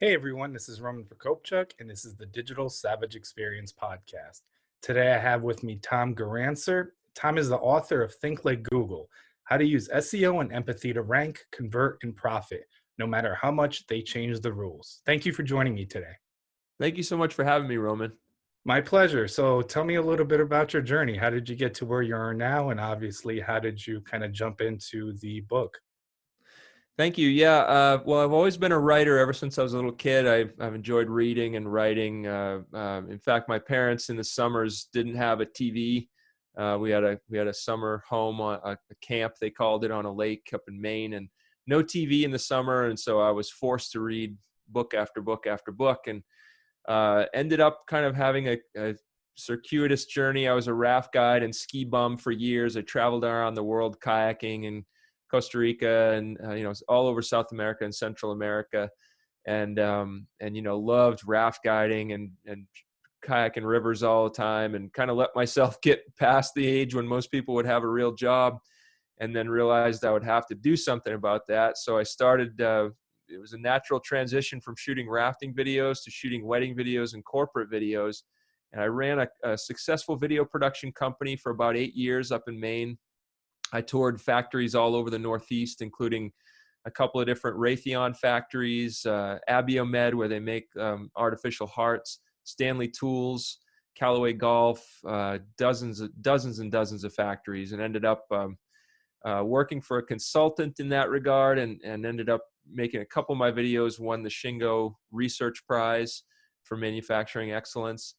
Hey everyone, this is Roman Prokopchuk, and this is the Digital Savage Experience podcast. Today I have with me Tom Gerencer. Tom is the author of Think Like Google, How to Use SEO and Empathy to Rank, Convert, and Profit, no matter how much they change the rules. Thank you for joining me today. Thank you so much for having me, Roman. My pleasure. So tell me a little bit about your journey. How did you get to where you are now? And obviously, how did you kind of jump into the book? Thank you. Yeah. Well, I've always been a writer ever since I was a little kid. I've enjoyed reading and writing. In fact, my parents in the summers didn't have a TV. We had a summer home on a camp, they called it, on a lake up in Maine, and no TV in the summer. And so I was forced to read book after book after book, and ended up kind of having a circuitous journey. I was a raft guide and ski bum for years. I traveled around the world kayaking and Costa Rica and all over South America and Central America, and loved raft guiding and kayaking rivers all the time, and kind of let myself get past the age when most people would have a real job, and then realized I would have to do something about that. So I started. It was a natural transition from shooting rafting videos to shooting wedding videos and corporate videos, and I ran a successful video production company for about 8 years up in Maine. I toured factories all over the Northeast, including a couple of different Raytheon factories, Abiomed, where they make artificial hearts, Stanley Tools, Callaway Golf, dozens and dozens of factories, and ended up working for a consultant in that regard, and ended up making a couple of my videos, won the Shingo Research Prize for manufacturing excellence.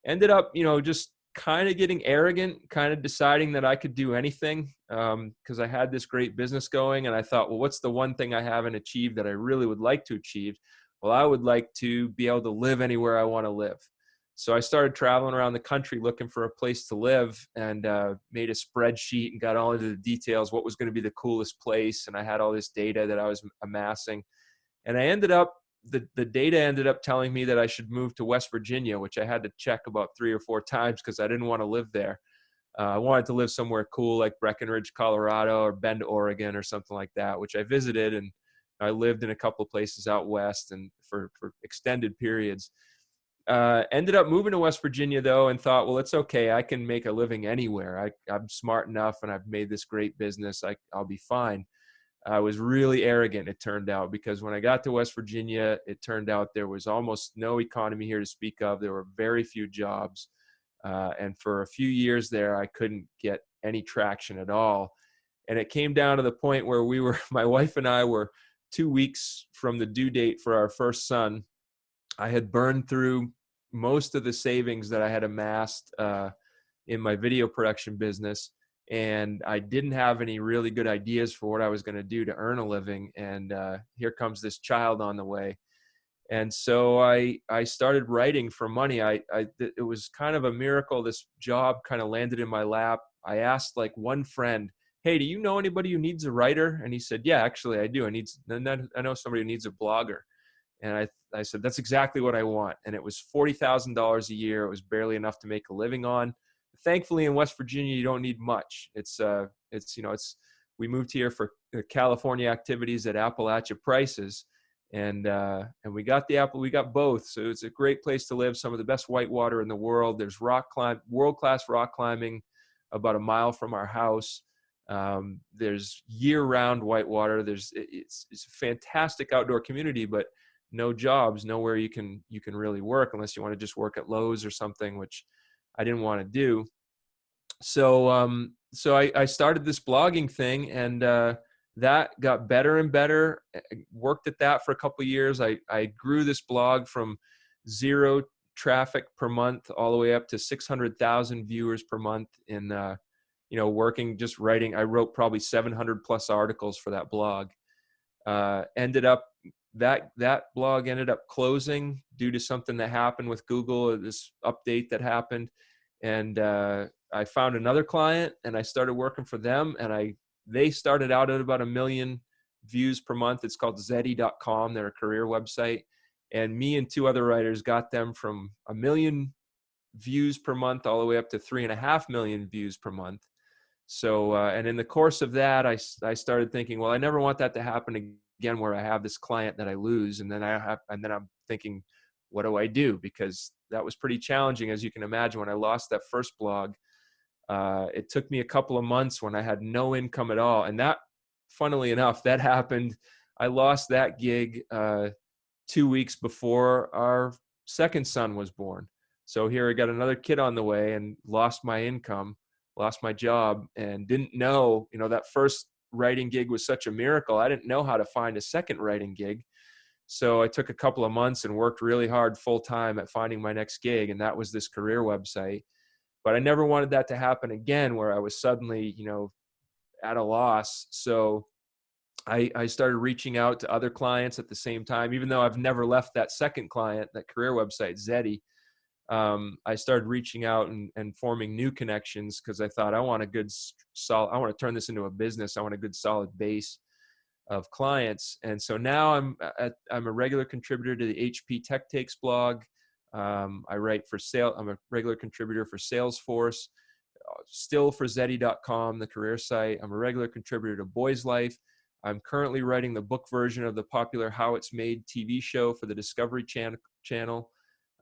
Ended up, just kind of getting arrogant, kind of deciding that I could do anything, because I had this great business going, and I thought, well, what's the one thing I haven't achieved that I really would like to achieve? Well, I would like to be able to live anywhere I want to live. So I started traveling around the country looking for a place to live, and made a spreadsheet and got all into the details, what was going to be the coolest place. And I had all this data that I was amassing. And I ended up, the data ended up telling me that I should move to West Virginia, which I had to check about 3 or 4 times because I didn't want to live there. I wanted to live somewhere cool like Breckenridge, Colorado, or Bend, Oregon, or something like that, which I visited. And I lived in a couple of places out west and for extended periods. Ended up moving to West Virginia, though, and thought, well, it's okay. I can make a living anywhere. I'm smart enough, and I've made this great business. I'll be fine. I was really arrogant, it turned out, because when I got to West Virginia, it turned out there was almost no economy here to speak of. There were very few jobs. And for a few years there, I couldn't get any traction at all. And it came down to the point where my wife and I were 2 weeks from the due date for our first son. I had burned through most of the savings that I had amassed in my video production business, and I didn't have any really good ideas for what I was going to do to earn a living. And here comes this child on the way. And so I started writing for money. It was kind of a miracle. This job kind of landed in my lap. I asked like one friend, "Hey, do you know anybody who needs a writer?" And he said, "Yeah, actually I do. I know somebody who needs a blogger." And I said, "That's exactly what I want." And it was $40,000 a year. It was barely enough to make a living on. Thankfully, in West Virginia, you don't need much. We moved here for California activities at Appalachia prices. And we got we got both. So it's a great place to live. Some of the best whitewater in the world. There's world-class rock climbing about a mile from our house. There's year-round whitewater. It's a fantastic outdoor community, but no jobs, nowhere you can really work unless you want to just work at Lowe's or something, which I didn't want to do. So I started this blogging thing, and that got better and better. I worked at that for a couple of years. I grew this blog from 0 traffic per month all the way up to 600,000 viewers per month in working, just writing. I wrote probably 700 plus articles for that blog. That blog ended up closing due to something that happened with Google, this update that happened. And I found another client, and I started working for them. And they started out at about 1 million views per month. It's called Zeddy.com. They're a career website. And me and 2 other writers got them from 1 million views per month all the way up to 3.5 million views per month. So, and in the course of that, I started thinking, well, I never want that to happen again, where I have this client that I lose, and then I'm thinking, what do I do? Because that was pretty challenging, as you can imagine. When I lost that first blog, it took me a couple of months when I had no income at all. And that, funnily enough, that happened. I lost that gig 2 weeks before our second son was born. So here I got another kid on the way and lost my income, lost my job, and didn't know, that first writing gig was such a miracle. I didn't know how to find a second writing gig. So I took a couple of months and worked really hard full time at finding my next gig. And that was this career website. But I never wanted that to happen again, where I was suddenly, at a loss. So I started reaching out to other clients at the same time, even though I've never left that second client, that career website, Zeddy. I started reaching out and forming new connections, because I thought, I want to turn this into a business. I want a good solid base of clients. And so now I'm a regular contributor to the HP Tech Takes blog. I write for sale. I'm a regular contributor for Salesforce, still for Zeddy.com, the career site. I'm a regular contributor to Boys Life. I'm currently writing the book version of the popular How It's Made TV show for the Discovery Channel.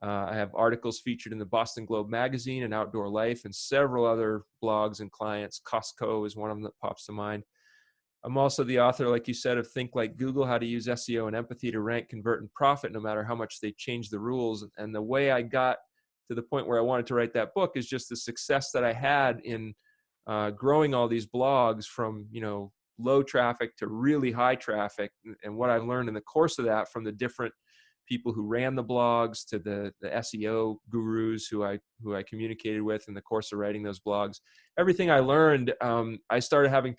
I have articles featured in the Boston Globe magazine and Outdoor Life, and several other blogs and clients. Costco is one of them that pops to mind. I'm also the author, like you said, of Think Like Google, How to Use SEO and Empathy to Rank, Convert, and Profit, no matter how much they change the rules. And the way I got to the point where I wanted to write that book is just the success that I had in growing all these blogs from, low traffic to really high traffic, and what I learned in the course of that from the different people who ran the blogs to the SEO gurus who I communicated with in the course of writing those blogs. Everything I learned, I started having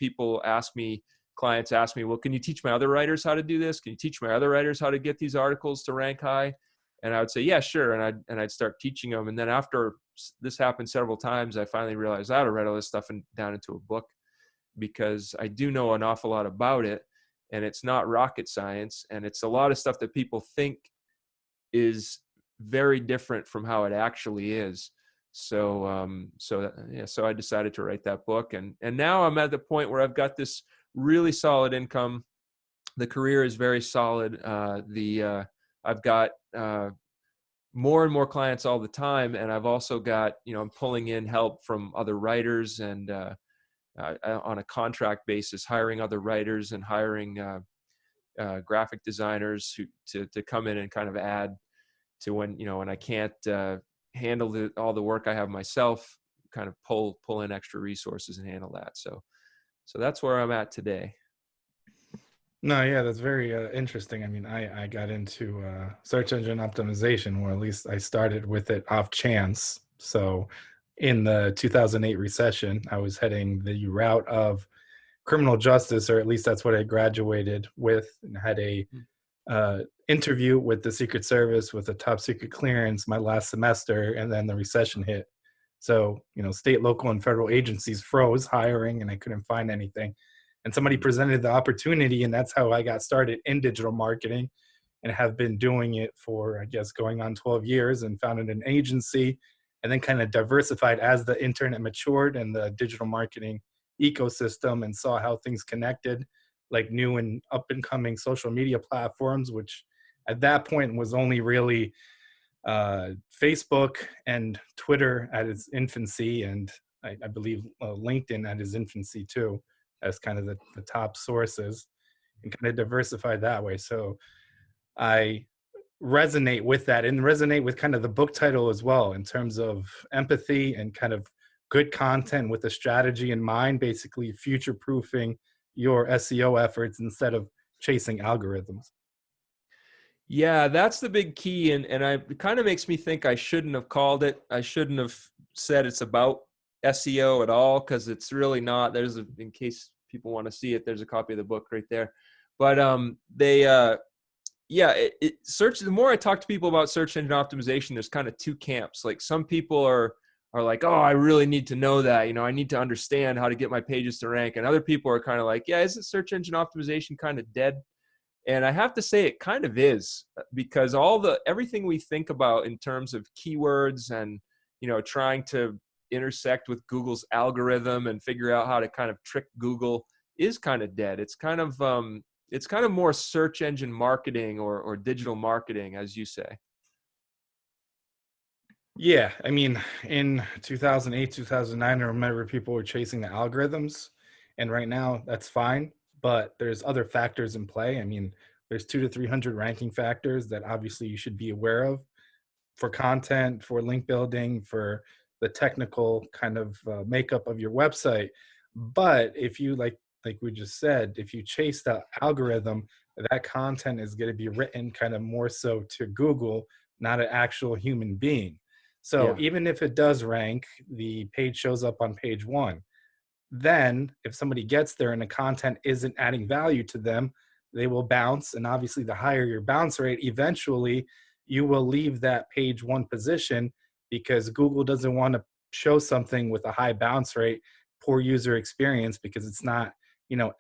clients ask me, well, can you teach my other writers how to do this? Can you teach my other writers how to get these articles to rank high? And I would say, yeah, sure. And I'd start teaching them. And then after this happened several times, I finally realized I had to write all this stuff down into a book, because I do know an awful lot about it, and it's not rocket science. And it's a lot of stuff that people think is very different from how it actually is. So I decided to write that book, and now I'm at the point where I've got this really solid income. The career is very solid. I've got more and more clients all the time, and I've also got, I'm pulling in help from other writers, and on a contract basis, hiring other writers and hiring graphic designers to come in and kind of add to when I can't handle all the work I have myself, kind of pull in extra resources and handle that. So that's where I'm at today. No, yeah, that's very interesting. I mean, I got into search engine optimization, or at least I started with it off chance. So in the 2008 recession, I was heading the route of criminal justice, or at least that's what I graduated with, and had a interview with the Secret Service with a top secret clearance my last semester, and then the recession hit. So, state, local, and federal agencies froze hiring, and I couldn't find anything. And somebody presented the opportunity, and that's how I got started in digital marketing, and have been doing it for, I guess, going on 12 years, and founded an agency, and then kind of diversified as the internet matured and the digital marketing ecosystem, and saw how things connected, like new and up and coming social media platforms, which at that point was only really Facebook and Twitter at its infancy, and I believe LinkedIn at its infancy too, as kind of the top sources, and kind of diversify that way. So I resonate with that, and resonate with kind of the book title as well, in terms of empathy and kind of good content with a strategy in mind, basically future-proofing your SEO efforts instead of chasing algorithms. Yeah, that's the big key. And it kind of makes me think I shouldn't have called it. I shouldn't have said it's about SEO at all, because it's really not. In case people want to see it, there's a copy of the book right there. But the more I talk to people about search engine optimization, there's kind of two camps. Like, some people are like, oh, I really need to know that, I need to understand how to get my pages to rank. And other people are kind of like, yeah, isn't search engine optimization kind of dead? And I have to say it kind of is, because everything we think about in terms of keywords and, trying to intersect with Google's algorithm and figure out how to kind of trick Google is kind of dead. It's kind of, it's kind of more search engine marketing or digital marketing, as you say. Yeah, I mean, in 2008, 2009, I remember people were chasing the algorithms, and right now that's fine, but there's other factors in play. I mean, there's 2 to 300 ranking factors that obviously you should be aware of for content, for link building, for the technical kind of makeup of your website. But if you like we just said, if you chase the algorithm, that content is going to be written kind of more so to Google, not an actual human being. So Yeah. even if it does rank, the page shows up on page one. Then if somebody gets there and the content isn't adding value to them, they will bounce. And obviously, the higher your bounce rate, eventually you will leave that page one position, because Google doesn't want to show something with a high bounce rate, poor user experience, because it's not,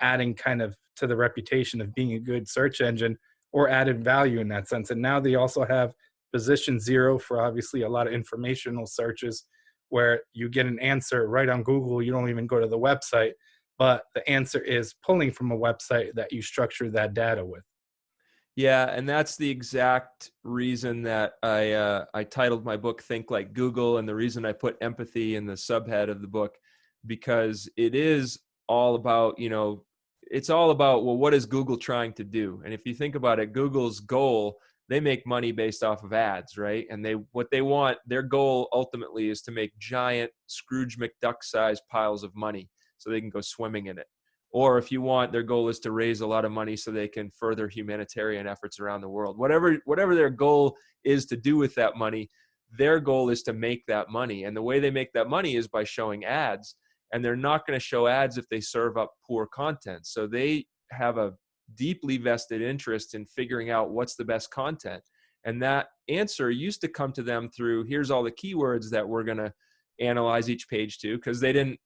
adding kind of to the reputation of being a good search engine or added value in that sense. And now they also have position zero for obviously a lot of informational searches, where you get an answer right on Google. You don't even go to the website, but the answer is pulling from a website that you structure that data with. Yeah, and that's the exact reason that I titled my book "Think Like Google," and the reason I put empathy in the subhead of the book, because it is all about, it's all about, well, what is Google trying to do? And if you think about it, Google's goal, they make money based off of ads, right? And what they want, their goal ultimately is to make giant Scrooge McDuck-sized piles of money so they can go swimming in it. Or if you want, their goal is to raise a lot of money so they can further humanitarian efforts around the world. Whatever their goal is to do with that money, their goal is to make that money. And the way they make that money is by showing ads. And they're not going to show ads if they serve up poor content. So they have a deeply vested interest in figuring out what's the best content. And that answer used to come to them through, here's all the keywords that we're going to analyze each page to, because they didn't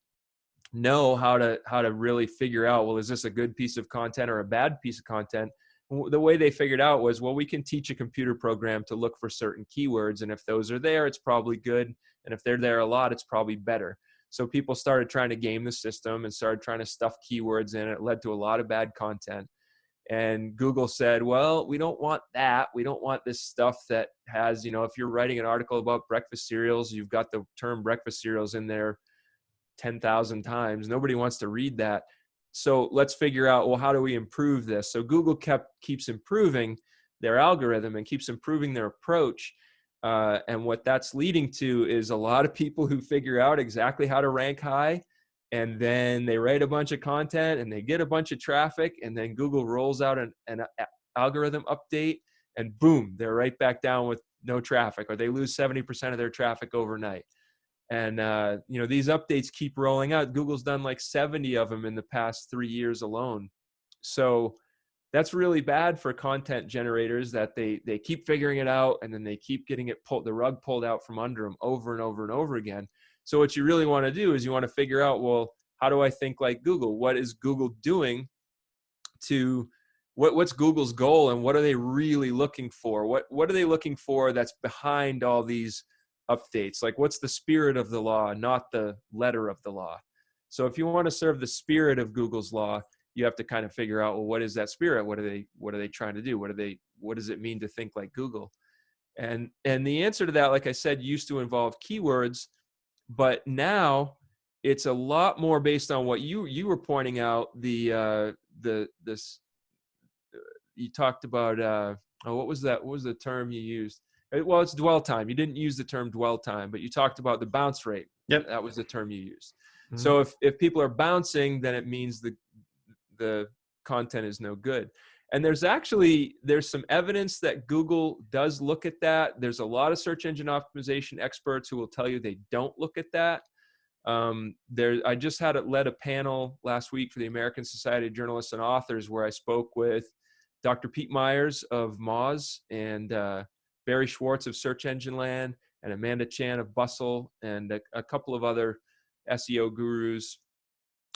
know how to really figure out, well, is this a good piece of content or a bad piece of content? The way they figured out was, well, we can teach a computer program to look for certain keywords, and if those are there, it's probably good, and if they're there a lot, it's probably better. So people started trying to game the system and started trying to stuff keywords in. It led to a lot of bad content. And Google said, well, we don't want that. We don't want this stuff that has, if you're writing an article about breakfast cereals, you've got the term breakfast cereals in there 10,000 times. Nobody wants to read that. So let's figure out, well, how do we improve this? So Google keeps improving their algorithm and keeps improving their approach. And what that's leading to is a lot of people who figure out exactly how to rank high, and then they write a bunch of content and they get a bunch of traffic, and then Google rolls out an algorithm update, and boom, they're right back down with no traffic, or they lose 70% of their traffic overnight. And, these updates keep rolling out. Google's done like 70 of them in the past 3 years alone. So that's really bad for content generators, that they keep figuring it out, and then they keep getting the rug pulled out from under them over and over and over again. So what you really want to do is you want to figure out, well, how do I think like Google? What is Google doing to, what's Google's goal, and what are they really looking for? What are they looking for that's behind all these updates? Like, what's the spirit of the law, not the letter of the law? So if you want to serve the spirit of Google's law, you have to kind of figure out, well, what is that spirit? What are they trying to do? What does it mean to think like Google? And the answer to that, like I said, used to involve keywords, but now it's a lot more based on what you were pointing out. You talked about what was that? What was the term you used? Well, it's dwell time. You didn't use the term dwell time, but you talked about the bounce rate. Yep. That was the term you used. Mm-hmm. So if people are bouncing, then it means the content is no good. And there's some evidence that Google does look at that. There's a lot of search engine optimization experts who will tell you they don't look at that. I just led a panel last week for the American Society of Journalists and Authors, where I spoke with Dr. Pete Myers of Moz, and Barry Schwartz of Search Engine Land, and Amanda Chan of Bustle, and a couple of other SEO gurus.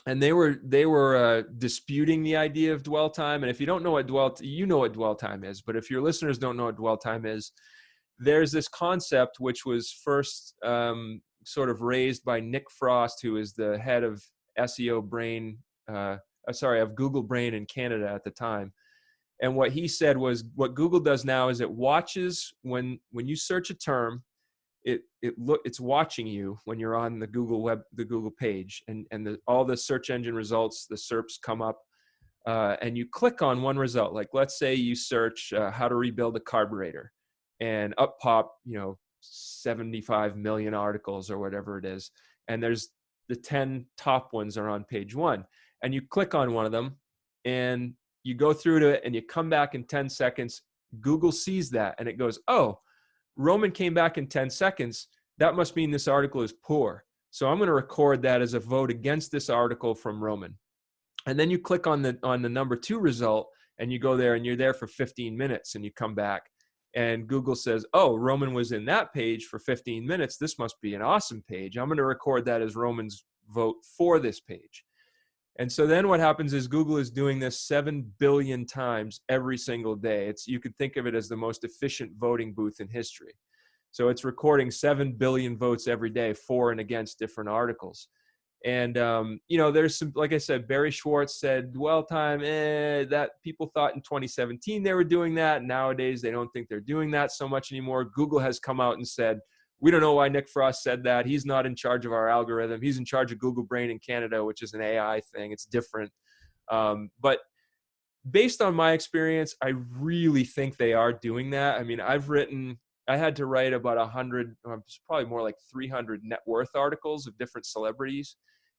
And they were disputing the idea of dwell time. And if you don't know you know what dwell time is, but if your listeners don't know what dwell time is, there's this concept which was first sort of raised by Nick Frost, who is the head of SEO Brain of Google Brain in Canada at the time. And what he said was, what Google does now is it watches when you search a term, it's watching you when you're on the Google page, and all the search engine results, the SERPs come up, and you click on one result. Like, let's say you search how to rebuild a carburetor, and up pop 75 million articles or whatever it is, and there's the 10 top ones are on page 1, and you click on one of them and you go through to it and you come back in 10 seconds. Google sees that and it goes, oh, Roman came back in 10 seconds. That must mean this article is poor. So I'm going to record that as a vote against this article from Roman. And then you click on the number 2 result and you go there and you're there for 15 minutes and you come back and Google says, oh, Roman was in that page for 15 minutes. This must be an awesome page. I'm going to record that as Roman's vote for this page. And so then what happens is Google is doing this 7 billion times every single day. You could think of it as the most efficient voting booth in history. So it's recording 7 billion votes every day for and against different articles. And, there's some, like I said, Barry Schwartz said, dwell time, that people thought in 2017 they were doing that. Nowadays, they don't think they're doing that so much anymore. Google has come out and said, we don't know why Nick Frost said that. He's not in charge of our algorithm. He's in charge of Google Brain in Canada, which is an AI thing. It's different. But based on my experience, I really think they are doing that. I mean, I had to write about 100, probably more like 300 net worth articles of different celebrities.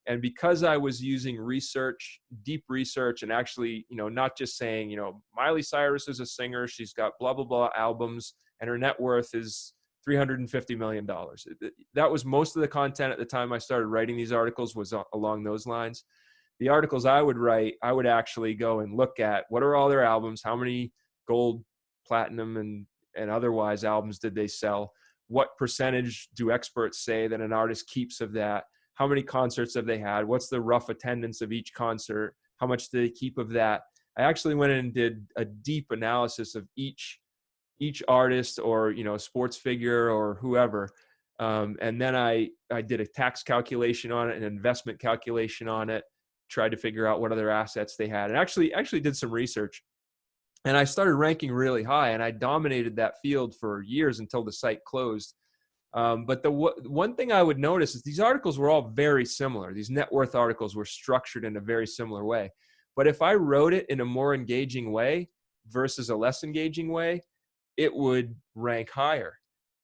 And because I was using research, deep research, and actually, not just saying, Miley Cyrus is a singer, she's got blah, blah, blah albums, and her net worth is $350 million. That was most of the content at the time I started writing these articles, was along those lines. The articles I would write, I would actually go and look at what are all their albums, how many gold, platinum, and otherwise albums did they sell, what percentage do experts say that an artist keeps of that, how many concerts have they had, what's the rough attendance of each concert, how much do they keep of that. I actually went in and did a deep analysis of each artist or sports figure or whoever, and then I did a tax calculation on it, an investment calculation on it, tried to figure out what other assets they had, and actually did some research, and I started ranking really high, and I dominated that field for years until the site closed. But the one thing I would notice is these articles were all very similar. These net worth articles were structured in a very similar way, but if I wrote it in a more engaging way versus a less engaging way, it would rank higher.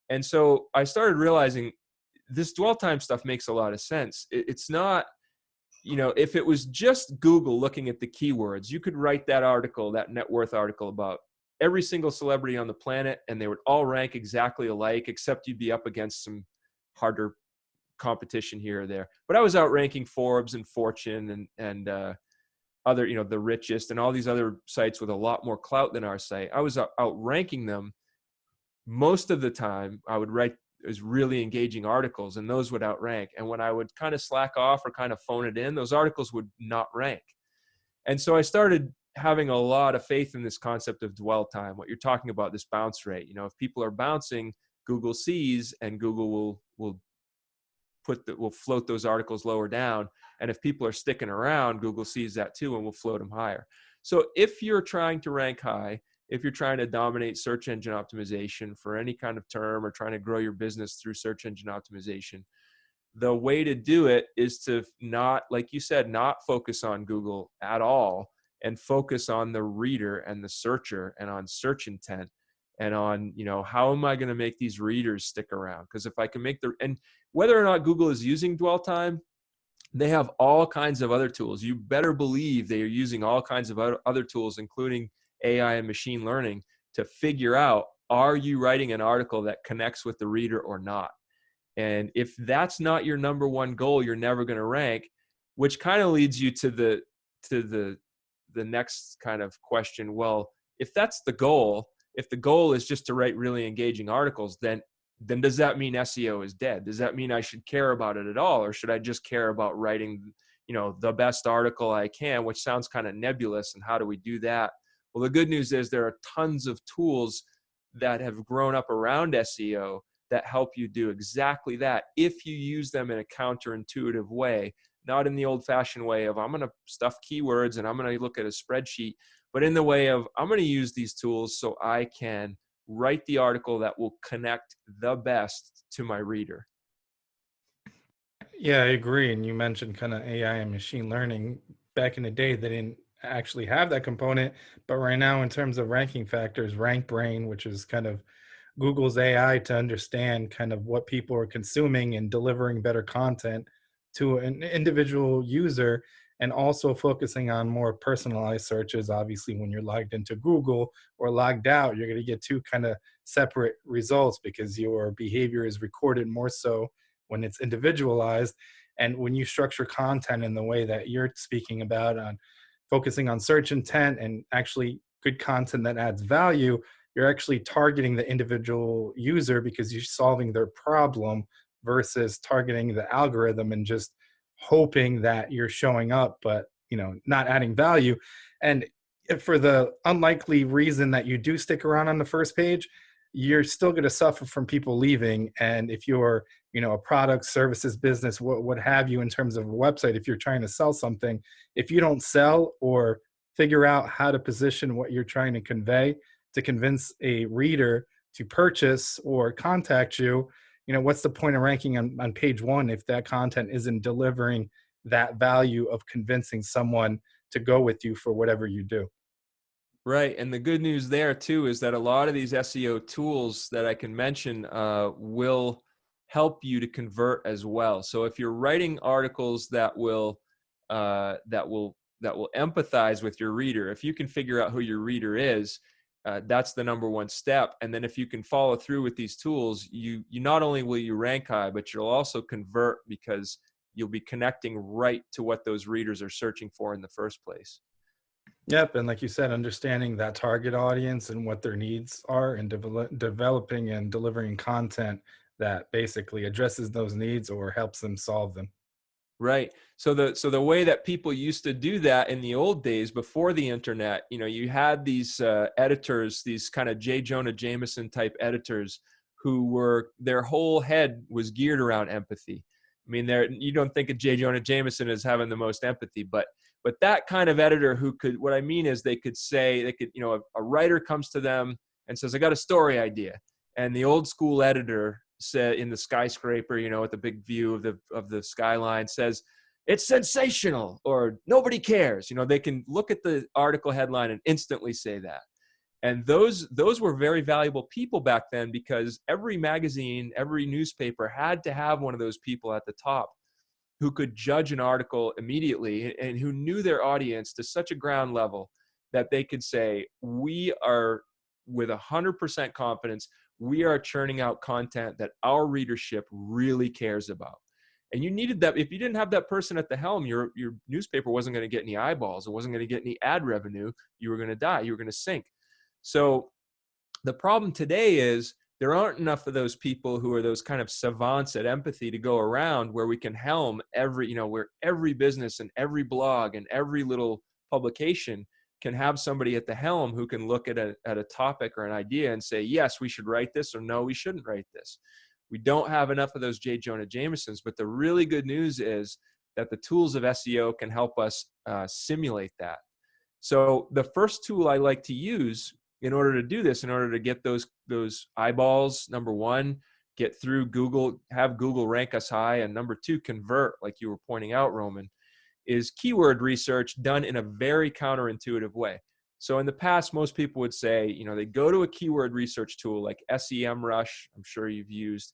And so I started realizing this dwell time stuff makes a lot of sense. It's not, if it was just Google looking at the keywords, you could write that article, that net worth article, about every single celebrity on the planet, and they would all rank exactly alike, except you'd be up against some harder competition here or there. But I was outranking Forbes and Fortune and other, the richest and all these other sites with a lot more clout than our site. I was outranking them most of the time. I would write is really engaging articles, and those would outrank. And when I would kind of slack off or kind of phone it in, those articles would not rank. And so I started having a lot of faith in this concept of dwell time, what you're talking about, this bounce rate. If people are bouncing, Google sees, and Google will float those articles lower down. And if people are sticking around, Google sees that too and will float them higher. So if you're trying to rank high, if you're trying to dominate search engine optimization for any kind of term, or trying to grow your business through search engine optimization, the way to do it is to not, like you said, not focus on Google at all, and focus on the reader and the searcher, and on search intent, and on, how am I going to make these readers stick around? Because if I can and whether or not Google is using dwell time, they have all kinds of other tools. You better believe they are using all kinds of other tools, including AI and machine learning, to figure out, are you writing an article that connects with the reader or not? And if that's not your number one goal, you're never going to rank, which kind of leads you to the next kind of question. Well, if that's the goal, if the goal is just to write really engaging articles, then does that mean SEO is dead? Does that mean I should care about it at all? Or should I just care about writing, the best article I can, which sounds kind of nebulous. And how do we do that? Well, the good news is there are tons of tools that have grown up around SEO that help you do exactly that, if you use them in a counterintuitive way, not in the old fashioned way of I'm going to stuff keywords and I'm going to look at a spreadsheet, but in the way of I'm going to use these tools so I can write the article that will connect the best to my reader. Yeah, I agree. And you mentioned kind of AI and machine learning. Back in the day, they didn't actually have that component. But right now, in terms of ranking factors, Rank Brain, which is kind of Google's AI to understand kind of what people are consuming and delivering better content to an individual user, and also focusing on more personalized searches. Obviously, when you're logged into Google or logged out, you're going to get two kind of separate results because your behavior is recorded more so when it's individualized. And when you structure content in the way that you're speaking about, on focusing on search intent and actually good content that adds value, you're actually targeting the individual user because you're solving their problem versus targeting the algorithm and just hoping that you're showing up, but not adding value. And if for the unlikely reason that you do stick around on the first page, you're still going to suffer from people leaving. And if you're a product, services business, what have you, in terms of a website, if you're trying to sell something, if you don't sell or figure out how to position what you're trying to convey to convince a reader to purchase or contact you, what's the point of ranking on page one if that content isn't delivering that value of convincing someone to go with you for whatever you do? Right. And the good news there too is that a lot of these SEO tools that I can mention will help you to convert as well. So if you're writing articles that will empathize with your reader, if you can figure out who your reader is, that's the number one step. And then if you can follow through with these tools, you not only will you rank high, but you'll also convert because you'll be connecting right to what those readers are searching for in the first place. Yep, and like you said, understanding that target audience and what their needs are, and developing and delivering content that basically addresses those needs or helps them solve them. Right. So the way that people used to do that in the old days before the internet, you had these editors, these kind of J. Jonah Jameson type editors their whole head was geared around empathy. I mean, you don't think of J. Jonah Jameson as having the most empathy, but that kind of editor what I mean is they could, a writer comes to them and says, I got a story idea. And the old school editor said in the skyscraper, with the big view of the skyline, says, it's sensational or nobody cares. They can look at the article headline and instantly say that. And those were very valuable people back then because every magazine, every newspaper had to have one of those people at the top who could judge an article immediately and who knew their audience to such a ground level that they could say, we are with 100% confidence, we are churning out content that our readership really cares about. And you needed that. If you didn't have that person at the helm, your newspaper wasn't going to get any eyeballs. It wasn't going to get any ad revenue. You were going to die. You were going to sink. So the problem today is there aren't enough of those people who are those kind of savants at empathy to go around where we can helm where every business and every blog and every little publication can have somebody at the helm who can look at a topic or an idea and say, yes, we should write this, or no, we shouldn't write this. We don't have enough of those J. Jonah Jamesons, but the really good news is that the tools of SEO can help us simulate that. So the first tool I like to use in order to do this, in order to get those eyeballs, number one, get through Google, have Google rank us high, and number two, convert, like you were pointing out, Roman, is keyword research done in a very counterintuitive way. So in the past, most people would say, they go to a keyword research tool like SEMrush, I'm sure you've used,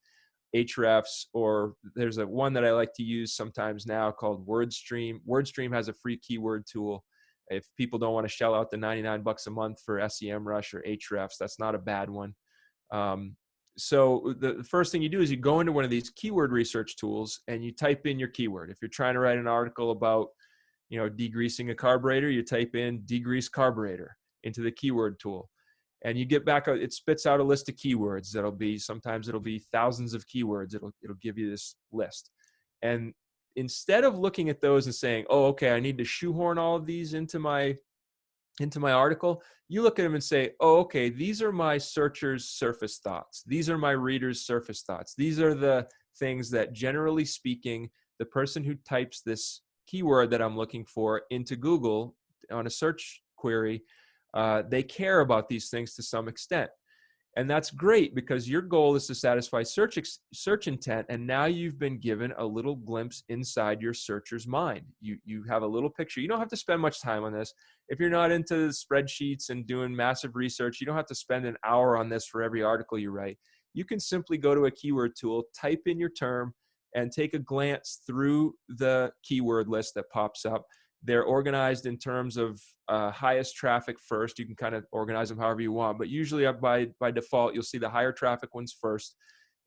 Ahrefs, or there's one that I like to use sometimes now called WordStream. WordStream has a free keyword tool. If people don't want to shell out the $99 a month for SEMrush or Ahrefs, that's not a bad one. So the first thing you do is you go into one of these keyword research tools and you type in your keyword. If you're trying to write an article about, degreasing a carburetor, you type in degrease carburetor into the keyword tool. And you get back, it spits out a list of keywords. Sometimes it'll be thousands of keywords. It'll give you this list. And instead of looking at those and saying, oh, okay, I need to shoehorn all of these into my article, you look at them and say, oh, okay, these are my searchers' surface thoughts. These are my readers' surface thoughts. These are the things that, generally speaking, the person who types this keyword that I'm looking for into Google on a search query, they care about these things to some extent. And that's great because your goal is to satisfy search intent, and now you've been given a little glimpse inside your searcher's mind. You have a little picture. You don't have to spend much time on this. If you're not into spreadsheets and doing massive research, you don't have to spend an hour on this for every article you write. You can simply go to a keyword tool, type in your term, and take a glance through the keyword list that pops up. They're organized in terms of highest traffic first. You can kind of organize them however you want, but usually by default, you'll see the higher traffic ones first.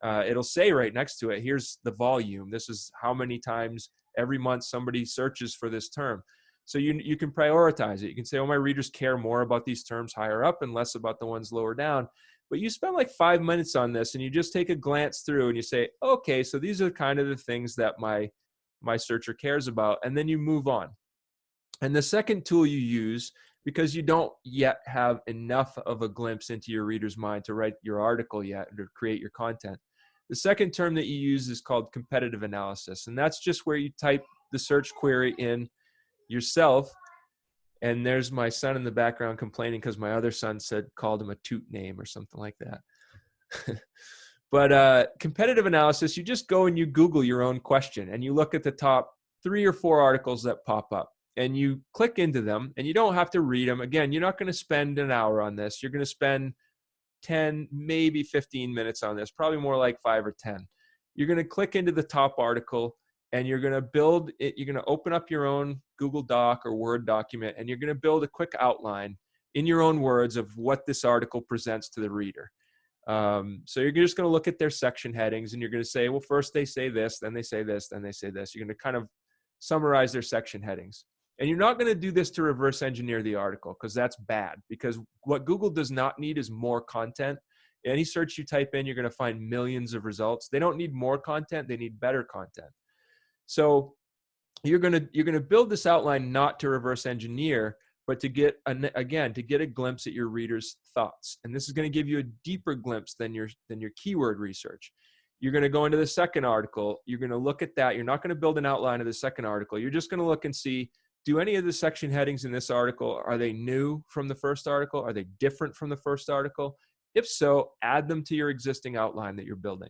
It'll say right next to it, here's the volume. This is how many times every month somebody searches for this term. So you can prioritize it. You can say, oh, my readers care more about these terms higher up and less about the ones lower down. But you spend like 5 minutes on this and you just take a glance through and you say, okay, so these are kind of the things that my searcher cares about. And then you move on. And the second tool you use, because you don't yet have enough of a glimpse into your reader's mind to write your article yet or create your content, the second term that you use is called competitive analysis. And that's just where you type the search query in yourself. And there's my son in the background complaining because my other son called him a toot name or something like that. But competitive analysis, you just go and you Google your own question and you look at the top 3 or 4 articles that pop up. And you click into them, and you don't have to read them. Again, you're not going to spend an hour on this. You're going to spend 10, maybe 15 minutes on this, probably more like 5 or 10. You're going to click into the top article, and you're going to build it. You're going to open up your own Google Doc or Word document, and you're going to build a quick outline in your own words of what this article presents to the reader. So you're just going to look at their section headings, and you're going to say, well, first they say this, then they say this, then they say this. You're going to kind of summarize their section headings. And you're not going to do this to reverse engineer the article, because that's bad. Because what Google does not need is more content. Any search you type in, you're going to find millions of results. They don't need more content. They need better content. So you're going to build this outline not to reverse engineer, but to get, to get a glimpse at your reader's thoughts. And this is going to give you a deeper glimpse than your keyword research. You're going to go into the second article. You're going to look at that. You're not going to build an outline of the second article. You're just going to look and see, do any of the section headings in this article, are they new from the first article? Are they different from the first article? If so, add them to your existing outline that you're building.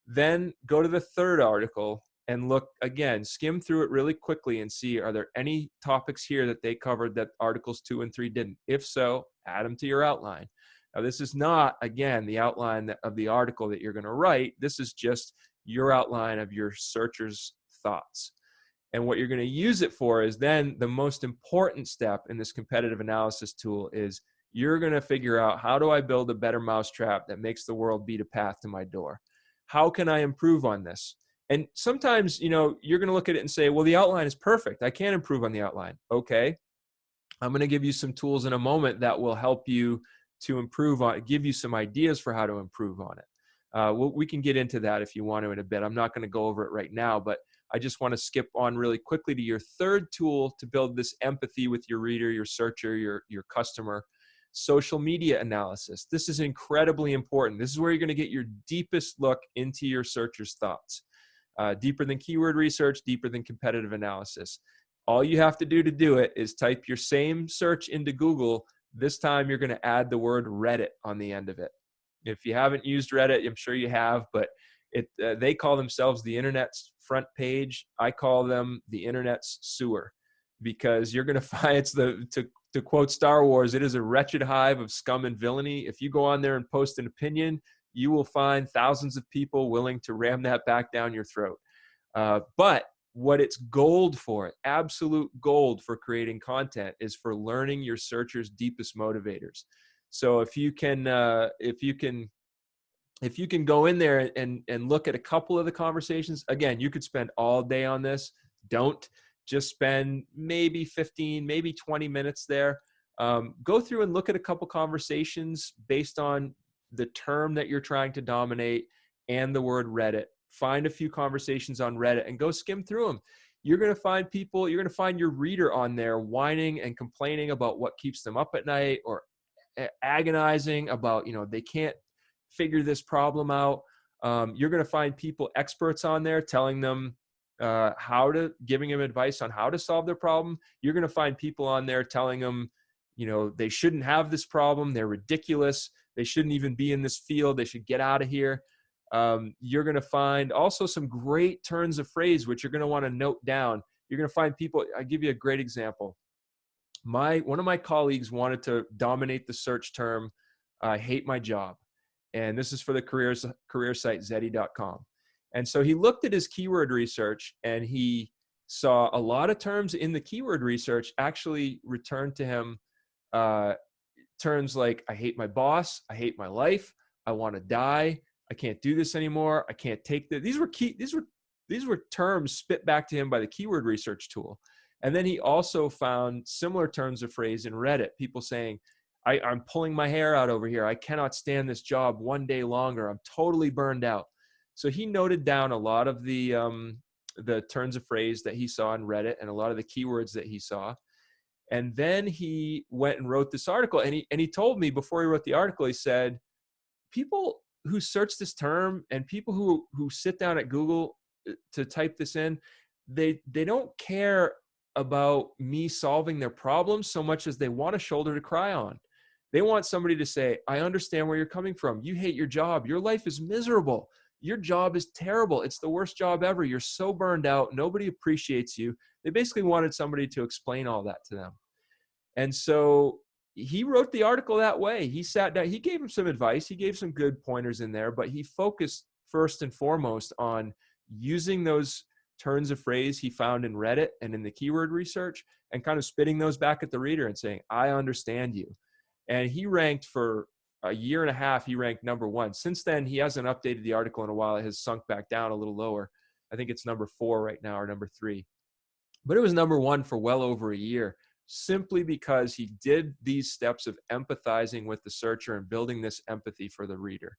Then go to the third article and look again, skim through it really quickly and see, are there any topics here that they covered that articles 2 and 3 didn't? If so, add them to your outline. Now, this is not, again, the outline of the article that you're going to write. This is just your outline of your searcher's thoughts. And what you're going to use it for is then the most important step in this competitive analysis tool is you're going to figure out, how do I build a better mousetrap that makes the world beat a path to my door? How can I improve on this? And sometimes, you're going to look at it and say, well, the outline is perfect. I can't improve on the outline. Okay. I'm going to give you some tools in a moment that will help you to improve on it, give you some ideas for how to improve on it. We can get into that if you want to in a bit. I'm not going to go over it right now, but I just want to skip on really quickly to your third tool to build this empathy with your reader, your searcher, your customer: social media analysis. This is incredibly important. This is where you're going to get your deepest look into your searcher's thoughts. Deeper than keyword research, deeper than competitive analysis. All you have to do it is type your same search into Google. This time you're going to add the word Reddit on the end of it. If you haven't used Reddit, I'm sure you have, but they call themselves the internet's front page. I call them the internet's sewer, because you're going to find to quote Star Wars, it is a wretched hive of scum and villainy. If you go on there and post an opinion, you will find thousands of people willing to ram that back down your throat. But what it's gold for, absolute gold for creating content, is for learning your searcher's deepest motivators. So if you can go in there and look at a couple of the conversations, again, you could spend all day on this. Don't just spend maybe 15, maybe 20 minutes there. Go through and look at a couple conversations based on the term that you're trying to dominate and the word Reddit. Find a few conversations on Reddit and go skim through them. You're going to find people, you're going to find your reader on there whining and complaining about what keeps them up at night, or agonizing about, they can't figure this problem out. You're going to find people, experts on there, telling them giving them advice on how to solve their problem. You're going to find people on there telling them, they shouldn't have this problem. They're ridiculous. They shouldn't even be in this field. They should get out of here. You're going to find also some great turns of phrase, which you're going to want to note down. You're going to find people. I'll give you a great example. One of my colleagues wanted to dominate the search term, I hate my job. And this is for the career site, Zeddy.com. And so he looked at his keyword research and he saw a lot of terms in the keyword research actually returned to him terms like, I hate my boss, I hate my life, I want to die, I can't do this anymore, I can't take this. These were terms spit back to him by the keyword research tool. And then he also found similar terms of phrase in Reddit, people saying, I'm pulling my hair out over here, I cannot stand this job one day longer, I'm totally burned out. So he noted down a lot of the turns of phrase that he saw in Reddit and a lot of the keywords that he saw. And then he went and wrote this article. And he told me before he wrote the article, he said, people who search this term and people who sit down at Google to type this in, they don't care about me solving their problems so much as they want a shoulder to cry on. They want somebody to say, I understand where you're coming from. You hate your job. Your life is miserable. Your job is terrible. It's the worst job ever. You're so burned out. Nobody appreciates you. They basically wanted somebody to explain all that to them. And so he wrote the article that way. He sat down, he gave him some advice. He gave some good pointers in there, but he focused first and foremost on using those turns of phrase he found in Reddit and in the keyword research and kind of spitting those back at the reader and saying, I understand you. And he ranked for a year and a half, he ranked number 1. Since then, he hasn't updated the article in a while. It has sunk back down a little lower. I think it's number 4 right now or number 3. But it was number 1 for well over a year, simply because he did these steps of empathizing with the searcher and building this empathy for the reader.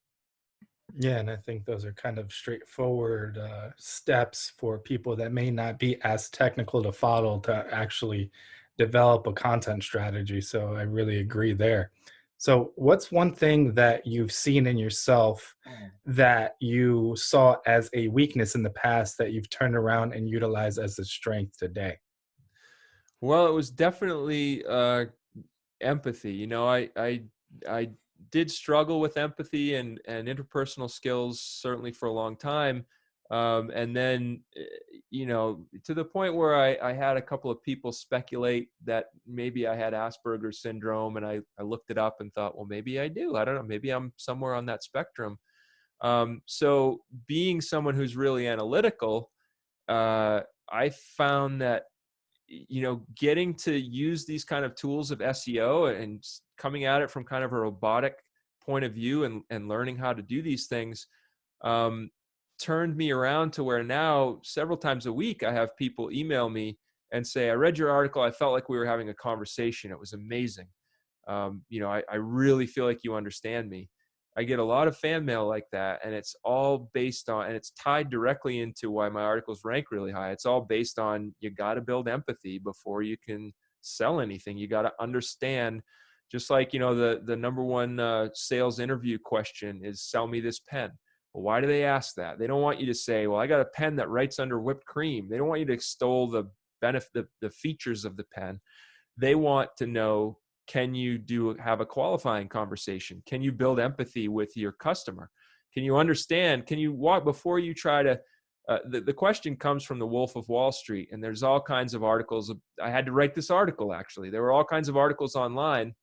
Yeah, and I think those are kind of straightforward steps for people that may not be as technical to follow to actually develop a content strategy. So I really agree there. So what's one thing that you've seen in yourself that you saw as a weakness in the past that you've turned around and utilized as a strength today? Well, it was definitely empathy. I did struggle with empathy and interpersonal skills certainly for a long time. And then, to the point where I had a couple of people speculate that maybe I had Asperger's syndrome, and I looked it up and thought, well, maybe I do. I don't know. Maybe I'm somewhere on that spectrum. So being someone who's really analytical, I found that, getting to use these kind of tools of SEO and coming at it from kind of a robotic point of view and learning how to do these things, turned me around to where now several times a week, I have people email me and say, I read your article. I felt like we were having a conversation. It was amazing. I really feel like you understand me. I get a lot of fan mail like that, and it's all based on, and it's tied directly into why my articles rank really high. It's all based on, you got to build empathy before you can sell anything. You got to understand, just like, the number 1 sales interview question is, sell me this pen. Well, why do they ask that? They don't want you to say, well, I got a pen that writes under whipped cream. They don't want you to extol the benefit, the features of the pen. They want to know, can you have a qualifying conversation? Can you build empathy with your customer? Can you understand? Can you walk before you try to, the question comes from the Wolf of Wall Street, and there's all kinds of articles. I had to write this article, actually. There were all kinds of articles online.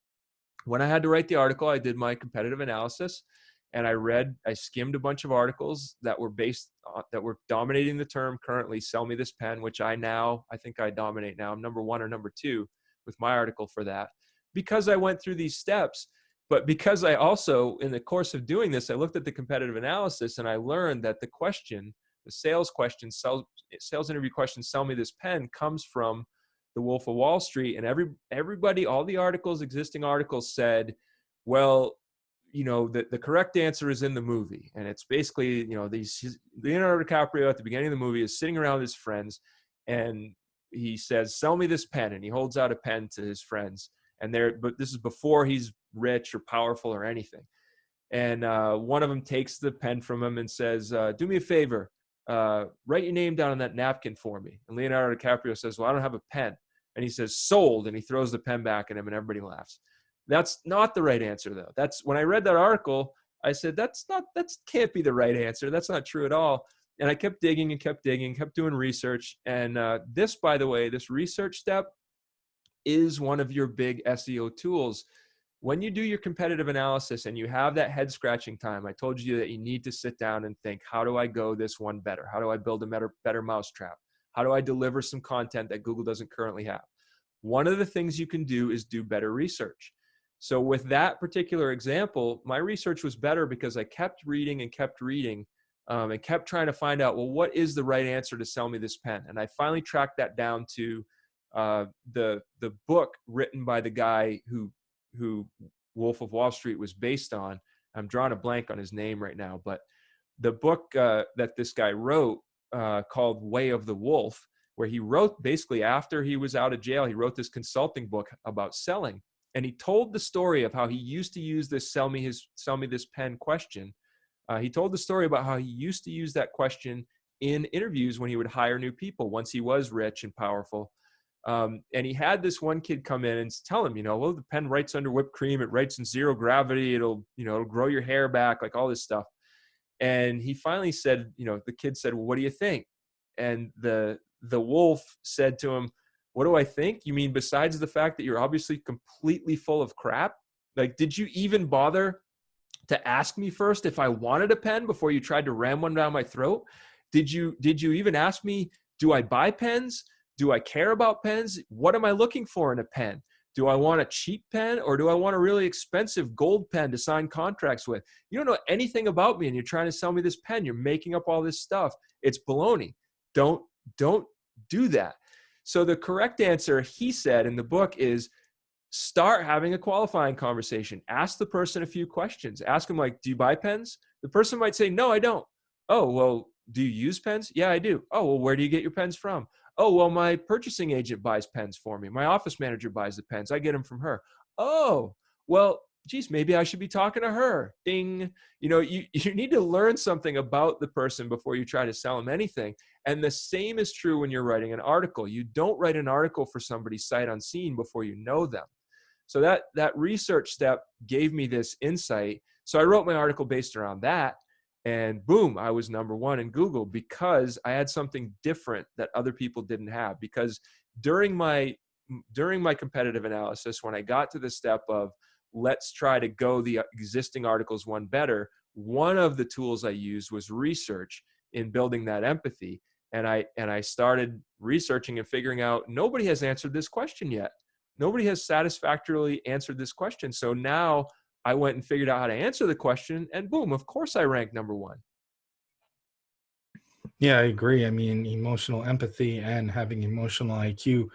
When I had to write the article, I did my competitive analysis, and I skimmed a bunch of articles that were that were dominating the term currently, sell me this pen, which I think I dominate now. I'm number 1 or number 2 with my article for that, because I went through these steps. But because I also, in the course of doing this, I looked at the competitive analysis, and I learned that the sales question, sales interview question, sell me this pen, comes from the Wolf of Wall Street. And everybody, all the existing articles said, well, the correct answer is in the movie. And it's basically, Leonardo DiCaprio at the beginning of the movie is sitting around with his friends, and he says, sell me this pen. And he holds out a pen to his friends. But this is before he's rich or powerful or anything. And one of them takes the pen from him and says, do me a favor. write your name down on that napkin for me. And Leonardo DiCaprio says, well, I don't have a pen. And he says, sold. And he throws the pen back at him and everybody laughs. That's not the right answer though. That's when I read that article, I said, that can't be the right answer. That's not true at all. And I kept digging and kept digging, kept doing research. And this, by the way, this research step is one of your big SEO tools. When you do your competitive analysis and you have that head scratching time, I told you that you need to sit down and think, how do I go this one better? How do I build a better mousetrap? How do I deliver some content that Google doesn't currently have? One of the things you can do is do better research. So with that particular example, my research was better because I kept reading and kept reading and kept trying to find out, well, what is the right answer to sell me this pen? And I finally tracked that down to the book written by the guy who Wolf of Wall Street was based on. I'm drawing a blank on his name right now, but the book that this guy wrote called Way of the Wolf, where he wrote basically after he was out of jail, he wrote this consulting book about selling. And he told the story of how he used to use this sell me this pen question. He told the story about how he used to use that question in interviews when he would hire new people once he was rich and powerful. And he had this one kid come in and tell him, well, the pen writes under whipped cream. It writes in zero gravity. It'll grow your hair back, like all this stuff. And he finally said, the kid said, well, what do you think? And the wolf said to him, what do I think? You mean besides the fact that you're obviously completely full of crap? Like, did you even bother to ask me first if I wanted a pen before you tried to ram one down my throat? Did you even ask me, do I buy pens? Do I care about pens? What am I looking for in a pen? Do I want a cheap pen or do I want a really expensive gold pen to sign contracts with? You don't know anything about me and you're trying to sell me this pen. You're making up all this stuff. It's baloney. Don't do that. So the correct answer, he said in the book, is start having a qualifying conversation. Ask the person a few questions. Ask them like, do you buy pens? The person might say, no, I don't. Oh, well, do you use pens? Yeah, I do. Oh, well, where do you get your pens from? Oh, well, my purchasing agent buys pens for me. My office manager buys the pens. I get them from her. Oh, well, geez, maybe I should be talking to her. Ding. You need to learn something about the person before you try to sell them anything. And the same is true when you're writing an article. You don't write an article for somebody sight unseen before you know them. So that research step gave me this insight. So I wrote my article based around that. And boom, I was number one in Google because I had something different that other people didn't have. Because during my competitive analysis, when I got to the step of let's try to go the existing articles one better, one of the tools I used was research in building that empathy. And I started researching and figuring out nobody has answered this question yet. Nobody has satisfactorily answered this question. So now I went and figured out how to answer the question, and boom, of course I ranked number one. Yeah, I agree. I mean, emotional empathy and having emotional IQ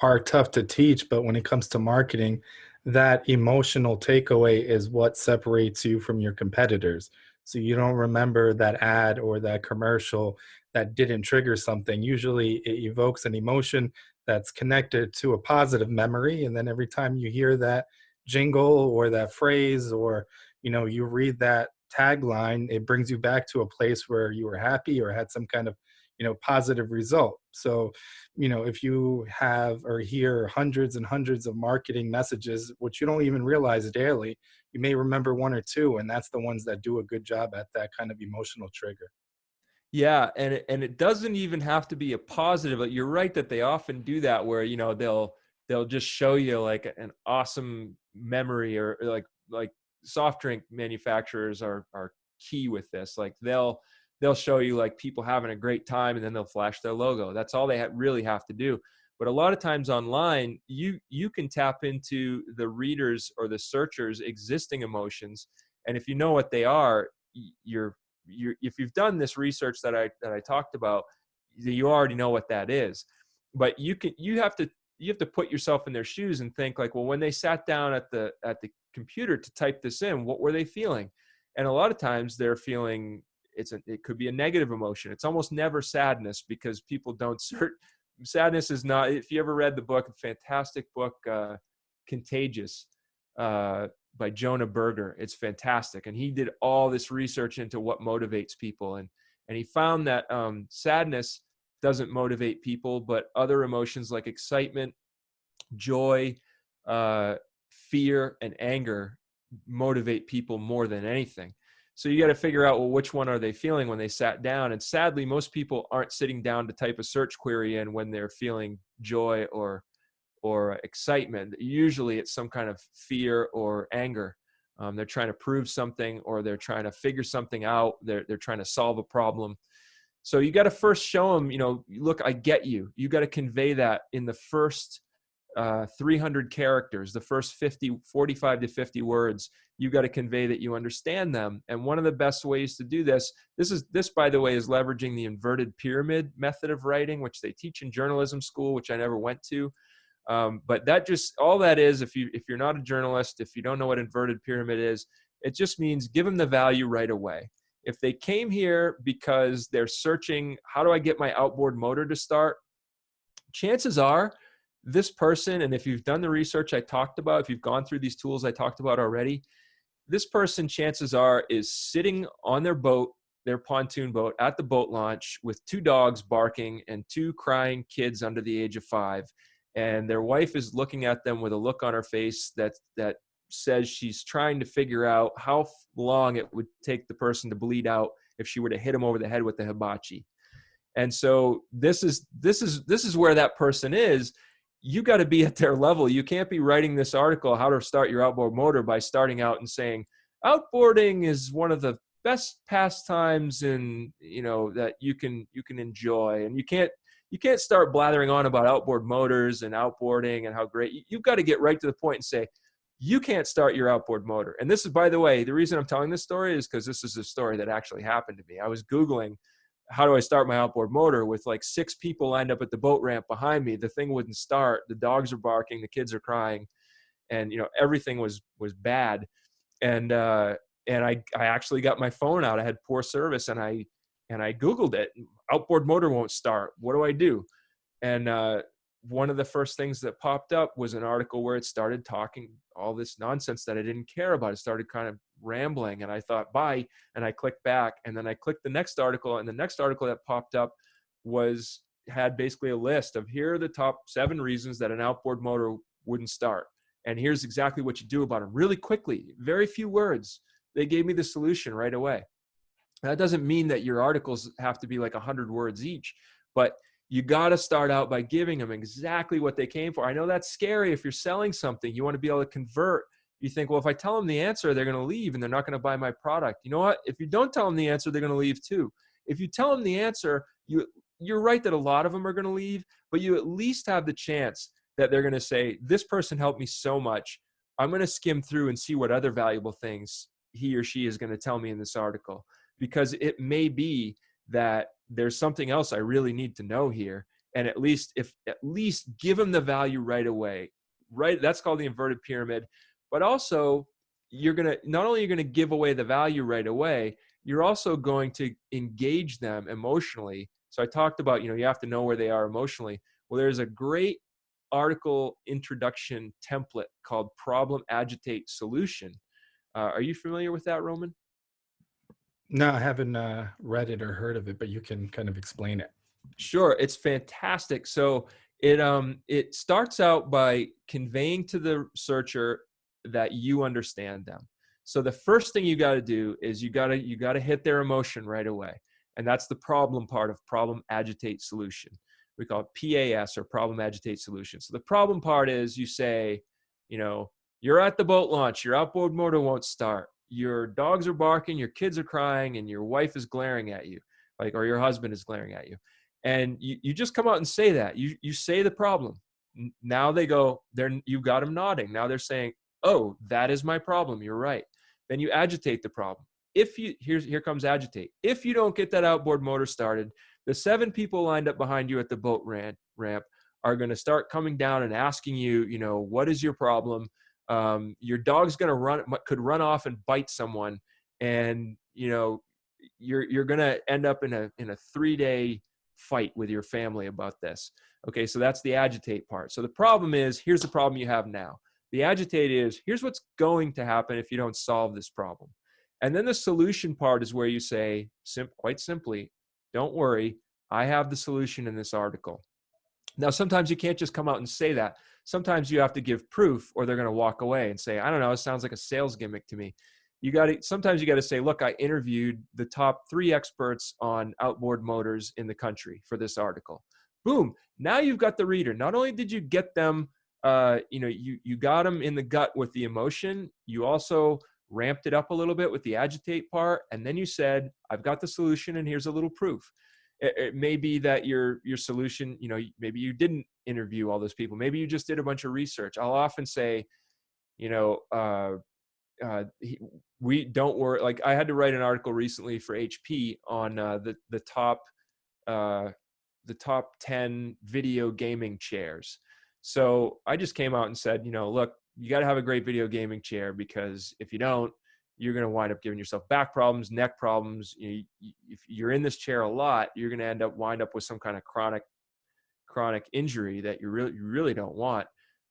are tough to teach, but when it comes to marketing, that emotional takeaway is what separates you from your competitors. So you don't remember that ad or that commercial that didn't trigger something. Usually it evokes an emotion that's connected to a positive memory. And then every time you hear that jingle or that phrase or you read that tagline, it brings you back to a place where you were happy or had some kind of positive result. So if you have or hear hundreds and hundreds of marketing messages which you don't even realize daily, you may remember one or two, and that's the ones that do a good job at that kind of emotional trigger. Yeah, and it doesn't even have to be a positive. Like, you're right that they often do that where they'll just show you like an awesome memory or like soft drink manufacturers are key with this. Like they'll show you like people having a great time and then they'll flash their logo. That's all they really have to do. But a lot of times online, you can tap into the readers or the searchers' existing emotions, and if you know what they are, if you've done this research that I talked about, you already know what that is. But you have to put yourself in their shoes and think like, well, when they sat down at the computer to type this in, what were they feeling? And a lot of times they're feeling it could be a negative emotion. It's almost never sadness because people don't search. Sadness is not. If you ever read the book, a fantastic book, Contagious, by Jonah Berger. It's fantastic. And he did all this research into what motivates people. And And he found that sadness doesn't motivate people, but other emotions like excitement, joy, fear, and anger motivate people more than anything. So you got to figure out, well, which one are they feeling when they sat down? And sadly, most people aren't sitting down to type a search query in when they're feeling joy or excitement. Usually it's some kind of fear or anger. They're trying to prove something, or they're trying to figure something out. They're trying to solve a problem. So you got to first show them, look, I get you. You got to convey that in the first 300 characters, the first 45 to 50 words. You got to convey that you understand them. And one of the best ways to do this, by the way, is leveraging the inverted pyramid method of writing, which they teach in journalism school, which I never went to. But all that is, if you're not a journalist, if you don't know what inverted pyramid is, it just means give them the value right away. If they came here because they're searching, how do I get my outboard motor to start? Chances are this person, and if you've done the research I talked about, if you've gone through these tools I talked about already, this person, chances are, is sitting on their boat, their pontoon boat, at the boat launch with 2 dogs barking and 2 crying kids under the age of 5. And their wife is looking at them with a look on her face that says she's trying to figure out how long it would take the person to bleed out if she were to hit him over the head with the hibachi. And so this is where that person is. You got to be at their level. You can't be writing this article, how to start your outboard motor, by starting out and saying, outboarding is one of the best pastimes that you can enjoy. And you can't start blathering on about outboard motors and outboarding and how great. You've got to get right to the point and say, you can't start your outboard motor. And this is, by the way, the reason I'm telling this story is because this is a story that actually happened to me. I was Googling, how do I start my outboard motor, with like 6 people lined up at the boat ramp behind me. The thing wouldn't start. The dogs are barking. The kids are crying. And, everything was bad. And I actually got my phone out. I had poor service, and I Googled it. Outboard motor won't start. What do I do? And one of the first things that popped up was an article where it started talking all this nonsense that I didn't care about. It started kind of rambling, and I thought, bye. And I clicked back, and then I clicked the next article, and the next article that popped up had basically a list of, here are the top 7 reasons that an outboard motor wouldn't start. And here's exactly what you do about them, really quickly, very few words. They gave me the solution right away. That doesn't mean that your articles have to be like 100 words each, but you got to start out by giving them exactly what they came for. I know that's scary. If you're selling something, you want to be able to convert. You think, well, if I tell them the answer, they're going to leave and they're not going to buy my product. You know what? If you don't tell them the answer, they're going to leave too. If you tell them the answer, you're right that a lot of them are going to leave, but you at least have the chance that they're going to say, this person helped me so much. I'm going to skim through and see what other valuable things he or she is going to tell me in this article, because it may be that there's something else I really need to know here. And at least give them the value right away, right? That's called the inverted pyramid. But also, not only are you going to give away the value right away, you're also going to engage them emotionally. So I talked about, you have to know where they are emotionally. Well, there's a great article introduction template called Problem, Agitate, Solution. Are you familiar with that, Roman? No, I haven't read it or heard of it, but you can kind of explain it. Sure, it's fantastic. So it starts out by conveying to the searcher that you understand them. So the first thing you got to do is you got to hit their emotion right away, and that's the problem part of Problem, Agitate, Solution. We call it PAS, or Problem, Agitate, Solution. So the problem part is, you say, you're at the boat launch, your outboard motor won't start, your dogs are barking, your kids are crying, and your wife is glaring at you, or your husband is glaring at you. And you just come out and say that. You say the problem. Now they go, you've got them nodding. Now they're saying, oh, that is my problem. You're right. Then you agitate the problem. Here comes agitate. If you don't get that outboard motor started, the 7 people lined up behind you at the boat ramp are going to start coming down and asking you, what is your problem? Your dog's could run off and bite someone, and you're going to end up in a 3-day fight with your family about this. Okay, so that's the agitate part. So the problem is, here's the problem you have now. The agitate is, here's what's going to happen if you don't solve this problem. And then the solution part is where you say, quite simply, don't worry, I have the solution in this article. Now, sometimes you can't just come out and say that. Sometimes you have to give proof or they're going to walk away and say, I don't know, it sounds like a sales gimmick to me. Sometimes you got to say, look, I interviewed the top 3 experts on outboard motors in the country for this article. Boom. Now you've got the reader. Not only did you get them, you got them in the gut with the emotion, you also ramped it up a little bit with the agitate part. And then you said, I've got the solution and here's a little proof. It may be that your solution, maybe you didn't interview all those people. Maybe you just did a bunch of research. I'll often say, we don't worry. Like I had to write an article recently for HP on the top 10 video gaming chairs. So I just came out and said, look, you got to have a great video gaming chair, because if you don't, you're going to wind up giving yourself back problems, neck problems. If you're in this chair a lot, you're going to wind up with some kind of chronic injury that you really don't want.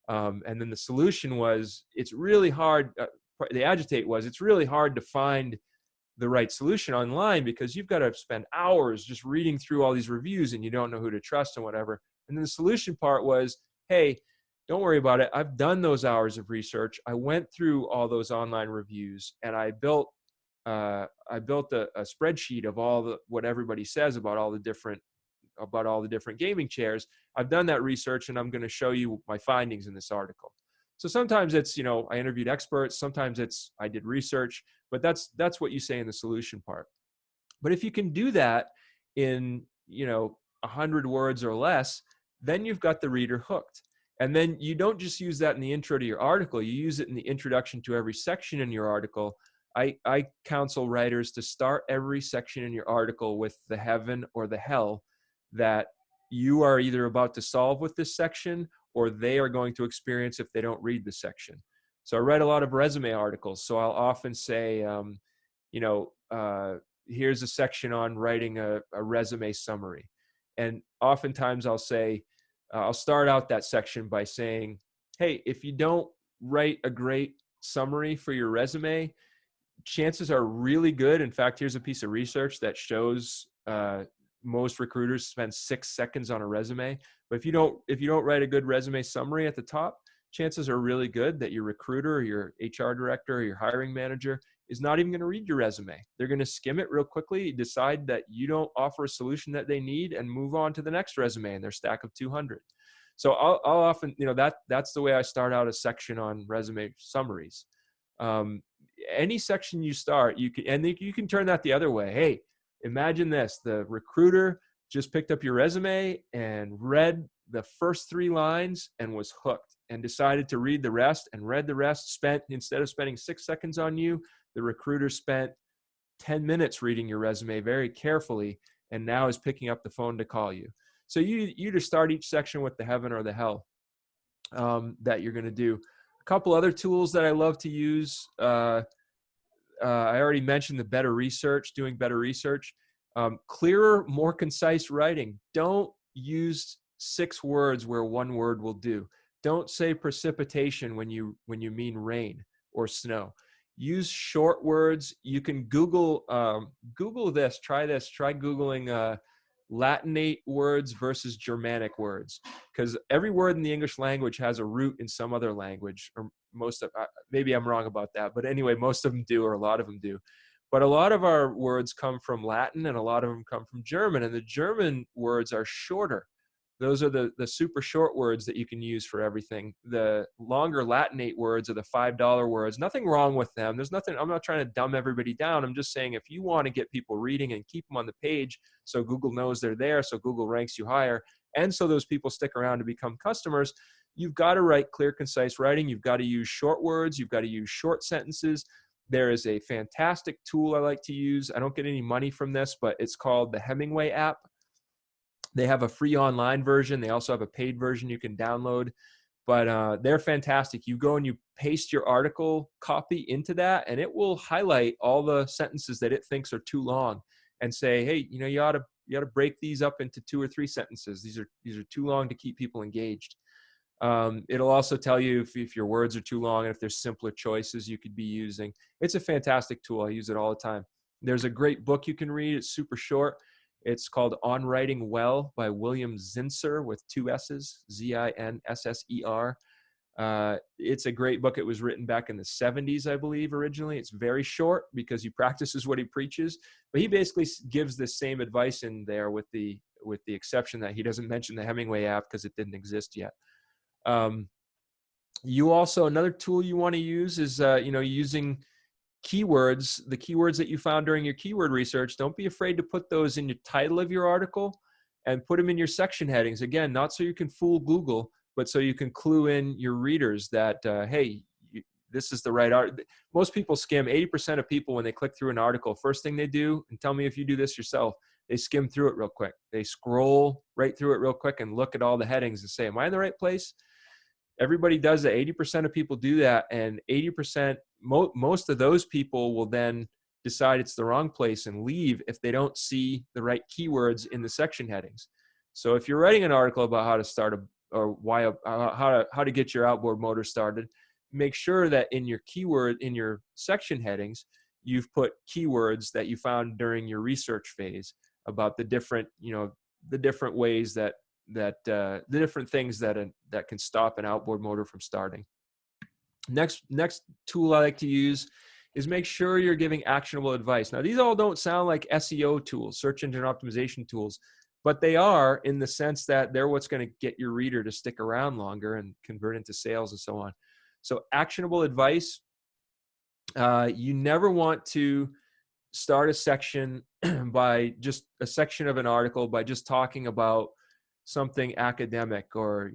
And then the solution was, it's really hard. The agitate was, it's really hard to find the right solution online, because you've got to spend hours just reading through all these reviews and you don't know who to trust and whatever. And then the solution part was, hey, don't worry about it. I've done those hours of research. I went through all those online reviews and I built a spreadsheet of what everybody says about all the different gaming chairs. I've done that research and I'm going to show you my findings in this article. So sometimes it's, I interviewed experts. Sometimes it's, I did research, but that's what you say in the solution part. But if you can do that in, 100 words or less, then you've got the reader hooked. And then you don't just use that in the intro to your article. You use it in the introduction to every section in your article. I counsel writers to start every section in your article with the heaven or the hell that you are either about to solve with this section or they are going to experience if they don't read the section. So I write a lot of resume articles. So I'll often say, here's a section on writing a resume summary. And oftentimes I'll say, I'll start out that section by saying, hey, if you don't write a great summary for your resume, chances are really good. In fact, here's a piece of research that shows most recruiters spend 6 seconds on a resume. But if you don't write a good resume summary at the top, chances are really good that your recruiter or your HR director or your hiring manager is not even going to read your resume. They're going to skim it real quickly, decide that you don't offer a solution that they need, and move on to the next resume in their stack of 200. So I'll often, that's the way I start out a section on resume summaries. Any section you start, you can turn that the other way. Hey, imagine this: the recruiter just picked up your resume and read the first 3 lines and was hooked and decided to read the rest and read the rest. Instead of spending 6 seconds on you, the recruiter spent 10 minutes reading your resume very carefully and now is picking up the phone to call you. So you just start each section with the heaven or the hell that you're going to do. A couple other tools that I love to use. I already mentioned doing better research. Clearer, more concise writing. Don't use 6 words where 1 word will do. Don't say precipitation when you mean rain or snow. Use short words. You can Google this. Try Googling Latinate words versus Germanic words, because every word in the English language has a root in some other language, or maybe I'm wrong about that, but anyway, most of them do, or a lot of them do. But a lot of our words come from Latin and a lot of them come from German, and the German words are shorter. Those are the super short words that you can use for everything. The longer Latinate words are the $5 words. Nothing wrong with them. I'm not trying to dumb everybody down. I'm just saying, if you want to get people reading and keep them on the page so Google knows they're there, so Google ranks you higher, and so those people stick around to become customers, you've got to write clear, concise writing. You've got to use short words. You've got to use short sentences. There is a fantastic tool I like to use. I don't get any money from this, but it's called the Hemingway app. They have a free online version. They also have a paid version you can download, but they're fantastic. You go and you paste your article copy into that, and it will highlight all the sentences that it thinks are too long and say, hey, you ought to break these up into 2 or 3 sentences. These are too long to keep people engaged. It'll also tell you if your words are too long and if there's simpler choices you could be using. It's a fantastic tool. I use it all the time. There's a great book you can read. It's super short. It's called On Writing Well by William Zinsser with 2 S's, Zinsser. It's a great book. It was written back in the 70s, I believe, originally. It's very short because he practices what he preaches, but he basically gives the same advice in there with the exception that he doesn't mention the Hemingway app because it didn't exist yet. You also, another tool you want to use is, using keywords, the keywords that you found during your keyword research. Don't be afraid to put those in your title of your article and put them in your section headings. Again, not so you can fool Google, but so you can clue in your readers that, hey, this is the right art. Most people skim. 80% of people, when they click through an article, first thing they do, and tell me if you do this yourself, they skim through it real quick. They scroll right through it real quick and look at all the headings and say, am I in the right place? Everybody does that. 80% of people do that, and 80%, most of those people will then decide it's the wrong place and leave if they don't see the right keywords in the section headings. So if you're writing an article about how to start how to get your outboard motor started, make sure that in your section headings, you've put keywords that you found during your research phase about the different ways the different things that can stop an outboard motor from starting. Next tool I like to use is make sure you're giving actionable advice. Now, these all don't sound like SEO tools, search engine optimization tools, but they are, in the sense that they're what's going to get your reader to stick around longer and convert into sales and so on. So actionable advice, you never want to start a section by just a section of an article by just talking about something academic or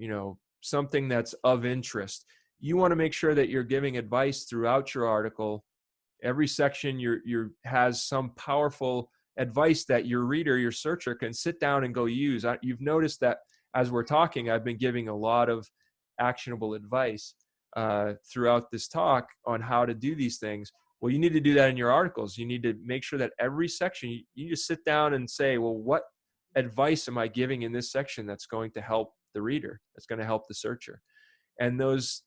something that's of interest. You want to make sure that you're giving advice throughout your article. Every section has some powerful advice that your reader, your searcher, can sit down and go use. You've noticed that as we're talking, I've been giving a lot of actionable advice throughout this talk on how to do these things. Well, you need to do that in your articles. You need to make sure that every section, you just sit down and say, well, what advice am I giving in this section that's going to help the reader, that's going to help the searcher? And those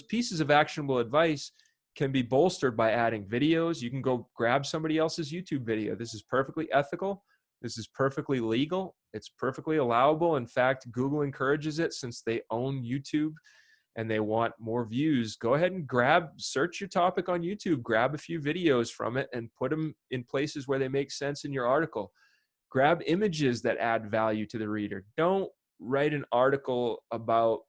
pieces of actionable advice can be bolstered by adding videos. You can go grab somebody else's YouTube video. This is perfectly ethical. This is perfectly legal. It's perfectly allowable. In fact, Google encourages it since they own YouTube and they want more views. Go ahead and search your topic on YouTube, grab a few videos from it and put them in places where they make sense in your article. Grab images that add value to the reader. Don't write an article about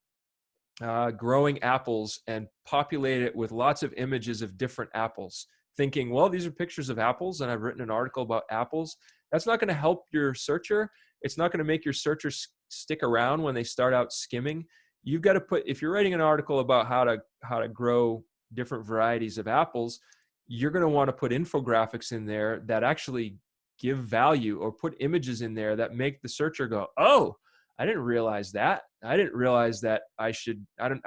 growing apples and populate it with lots of images of different apples, thinking, well, these are pictures of apples and I've written an article about apples. That's not going to help your searcher. It's not going to make your searcher stick around when they start out skimming. You've got to if you're writing an article about how to grow different varieties of apples, you're going to want to put infographics in there that actually give value, or put images in there that make the searcher go, oh, I didn't realize that. I didn't realize that I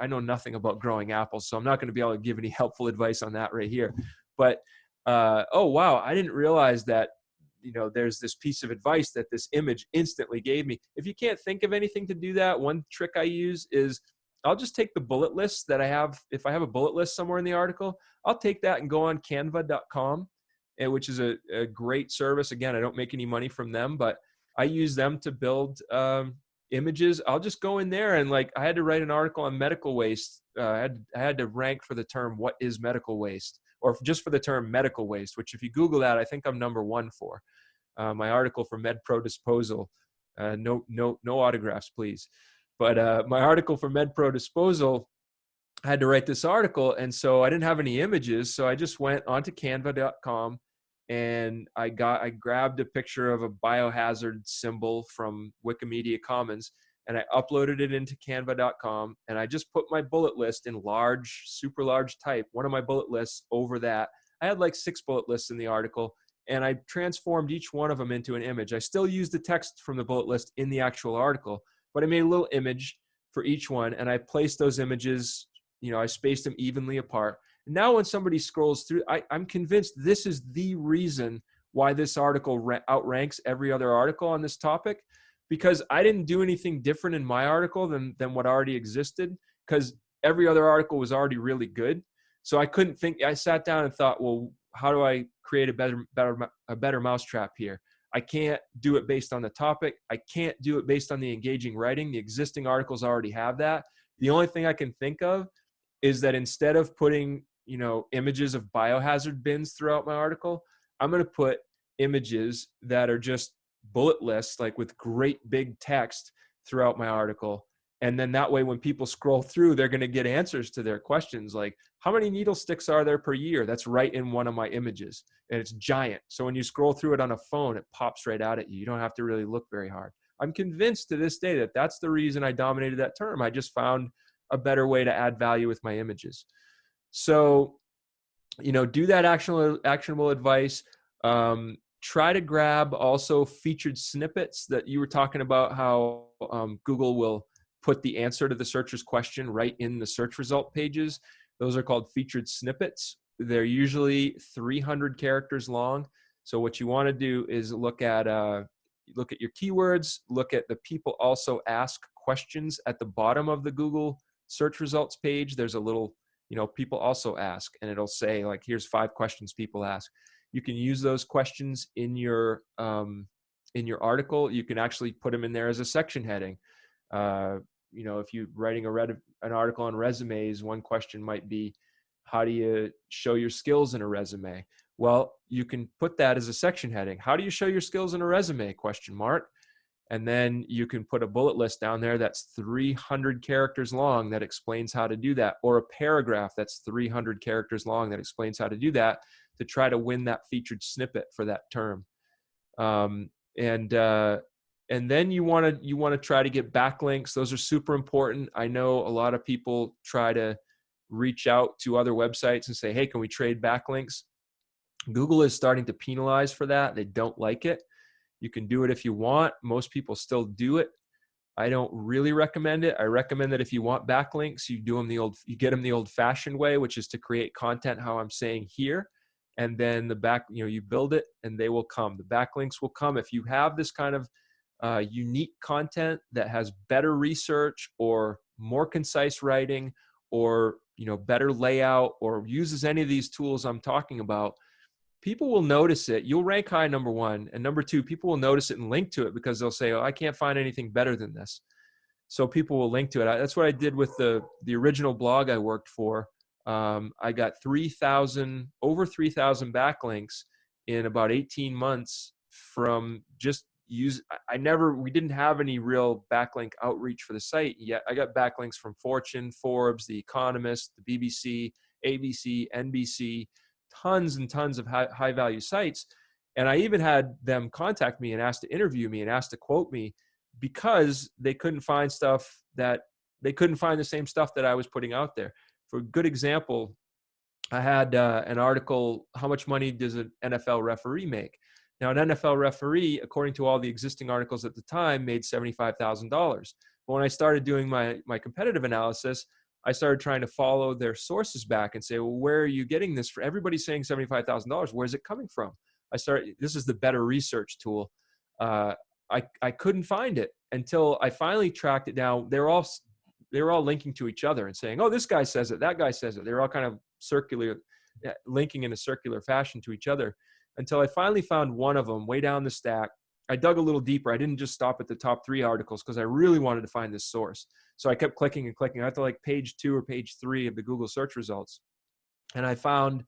know nothing about growing apples, so I'm not going to be able to give any helpful advice on that right here. But, oh, wow, I didn't realize that, there's this piece of advice that this image instantly gave me. If you can't think of anything to do that, one trick I use is I'll just take the bullet lists that I have. If I have a bullet list somewhere in the article, I'll take that and go on canva.com, which is a great service. Again, I don't make any money from them, but I use them to build images. I'll just go in there and I had to write an article on medical waste. I had to rank for the term, what is medical waste? Or just for the term medical waste, which if you Google that, I think I'm #1 for. My article for MedPro Disposal, no autographs, please. But my article for MedPro Disposal, I had to write this article, and so I didn't have any images, so I just went onto canva.com and I grabbed a picture of a biohazard symbol from Wikimedia Commons, and I uploaded it into canva.com, and I just put my bullet list in super large type, one of my bullet lists over that. I had 6 bullet lists in the article, and I transformed each one of them into an image. I still used the text from the bullet list in the actual article, but I made a little image for each one, and I placed those images, I spaced them evenly apart. Now when somebody scrolls through, I'm convinced this is the reason why this article outranks every other article on this topic, because I didn't do anything different in my article than what already existed, because every other article was already really good. So I couldn't think. I sat down and thought, well, how do I create a better mousetrap here? I can't do it based on the topic. I can't do it based on the engaging writing. The existing articles already have that. The only thing I can think of is that instead of putting, images of biohazard bins throughout my article, I'm going to put images that are just bullet lists, like with great big text throughout my article. And then that way, when people scroll through, they're going to get answers to their questions. Like, how many needle sticks are there per year? That's right in one of my images, and it's giant. So when you scroll through it on a phone, it pops right out at you. You don't have to really look very hard. I'm convinced to this day that that's the reason I dominated that term. I just found a better way to add value with my images. So, do that actionable advice. Try to grab also featured snippets that you were talking about, how Google will put the answer to the searcher's question right in the search result pages. Those are called featured snippets. They're usually 300 characters long. So what you want to do is look at your keywords, look at the people also ask questions at the bottom of the Google search results page. There's a little, people also ask, and it'll say like, here's 5 questions people ask. You can use those questions in your article. You can actually put them in there as a section heading. If you're writing an article on resumes, one question might be, how do you show your skills in a resume? Well, you can put that as a section heading. How do you show your skills in a resume? ? And then you can put a bullet list down there that's 300 characters long that explains how to do that, or a paragraph that's 300 characters long that explains how to do that, to try to win that featured snippet for that term. And then you want to try to get backlinks. Those are super important. I know a lot of people try to reach out to other websites and say, hey, can we trade backlinks? Google is starting to penalize for that. They don't like it. You can do it if you want. Most people still do it. I don't really recommend it. I recommend that if you want backlinks, you get them the old-fashioned way, which is to create content how I'm saying here, and then you build it and they will come. The backlinks will come if you have this kind of unique content that has better research or more concise writing, or better layout, or uses any of these tools I'm talking about. People will notice it. You'll rank high, number one. And number two, people will notice it and link to it because they'll say, oh, I can't find anything better than this. So people will link to it. That's what I did with the original blog I worked for. I got over 3,000 backlinks in about 18 months from just we didn't have any real backlink outreach for the site yet. I got backlinks from Fortune, Forbes, The Economist, the BBC, ABC, NBC, tons and tons of high value sites. And I even had them contact me and ask to interview me and ask to quote me, because they couldn't find the same stuff that I was putting out there. For a good example, I had an article, how much money does an NFL referee make? Now, an NFL referee, according to all the existing articles at the time, made $75,000. But when I started doing my competitive analysis, I started trying to follow their sources back and say, well, where are you getting this for? Everybody's saying $75,000. Where's it coming from? This is the better research tool. I couldn't find it until I finally tracked it down. They were all linking to each other and saying, oh, this guy says it, that guy says it. They're all kind of linking in a circular fashion to each other, until I finally found one of them way down the stack. I dug a little deeper. I didn't just stop at the top 3 articles because I really wanted to find this source. So I kept clicking and clicking. I got to like page 2 or page 3 of the Google search results. And I found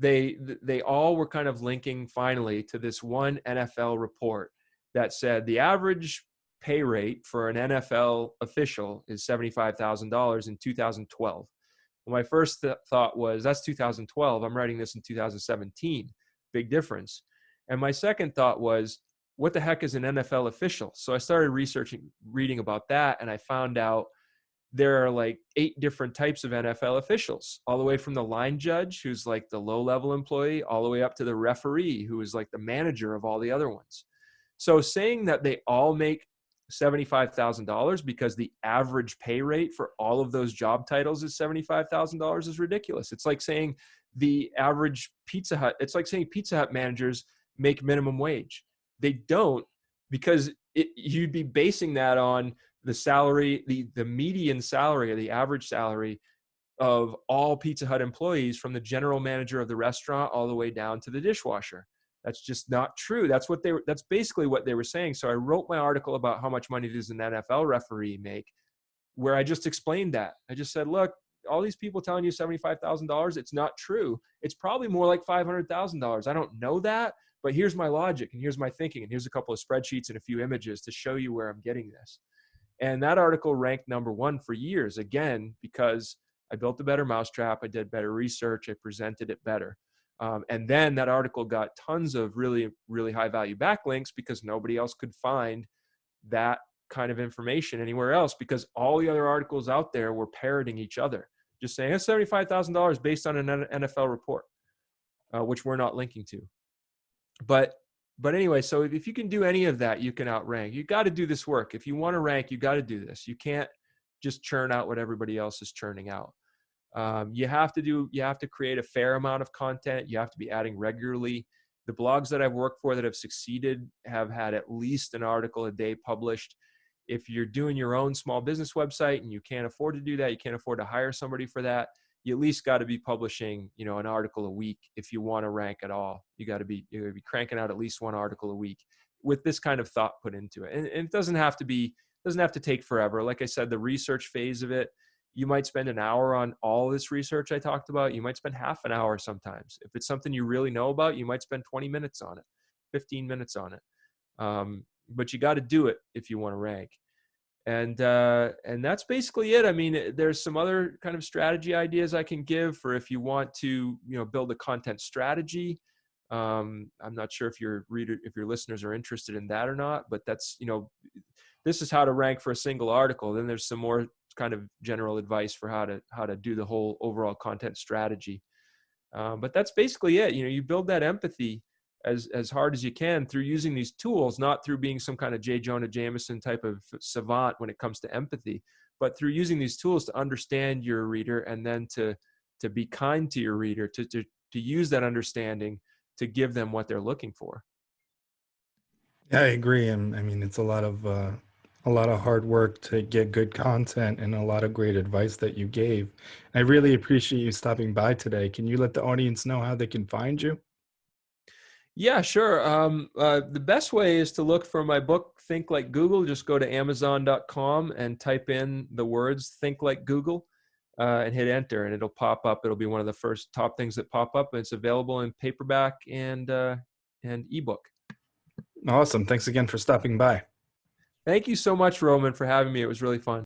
they all were kind of linking finally to this one NFL report that said the average pay rate for an NFL official is $75,000 in 2012. Well, my first thought was, that's 2012. I'm writing this in 2017. Big difference. And my second thought was, what the heck is an NFL official? So I started reading about that, and I found out there are like 8 different types of NFL officials, all the way from the line judge, who's like the low-level employee, all the way up to the referee, who is like the manager of all the other ones. So saying that they all make $75,000 because the average pay rate for all of those job titles is $75,000 is ridiculous. It's like saying the average Pizza Hut managers make minimum wage. They don't, because you'd be basing that on the salary, the median salary, or the average salary of all Pizza Hut employees, from the general manager of the restaurant all the way down to the dishwasher. That's just not true. That's basically what they were saying. So I wrote my article about how much money does an NFL referee make, where I just explained that. I just said, look, all these people telling you $75,000, it's not true. It's probably more like $500,000. I don't know that, but here's my logic and here's my thinking and here's a couple of spreadsheets and a few images to show you where I'm getting this. And that article ranked #1 for years, again, because I built a better mousetrap, I did better research, I presented it better. And then that article got tons of really, really high value backlinks because nobody else could find that kind of information anywhere else, because all the other articles out there were parroting each other, just saying it's $75,000 based on an NFL report, which we're not linking to. But anyway, so if you can do any of that, you can outrank. You got to do this work. If you want to rank, you got to do this. You can't just churn out what everybody else is churning out. You have to create a fair amount of content. You have to be adding regularly. The blogs that I've worked for that have succeeded have had at least an article a day published. If you're doing your own small business website and you can't afford to do that, you can't afford to hire somebody for that, you at least got to be publishing, an article a week if you want to rank at all. You got to be cranking out at least one article a week with this kind of thought put into it. And it doesn't have to take forever. Like I said, the research phase of it, you might spend an hour on all this research I talked about. You might spend half an hour sometimes. If it's something you really know about, you might spend 20 minutes on it, 15 minutes on it. But you got to do it if you want to rank. And that's basically it. I mean, there's some other kind of strategy ideas I can give for if you want to, build a content strategy. I'm not sure if your listeners are interested in that or not, but that's, this is how to rank for a single article. Then there's some more kind of general advice for how to do the whole overall content strategy. But that's basically it. You build that empathy as hard as you can through using these tools, not through being some kind of J. Jonah Jameson type of savant when it comes to empathy, but through using these tools to understand your reader and then to be kind to your reader, to use that understanding to give them what they're looking for. Yeah, I agree. And I mean, it's a lot of hard work to get good content and a lot of great advice that you gave. I really appreciate you stopping by today. Can you let the audience know how they can find you? Yeah, sure. The best way is to look for my book, Think Like Google. Just go to Amazon.com and type in the words Think Like Google and hit enter, and it'll pop up. It'll be one of the first top things that pop up. And it's available in paperback and ebook. Awesome. Thanks again for stopping by. Thank you so much, Roman, for having me. It was really fun.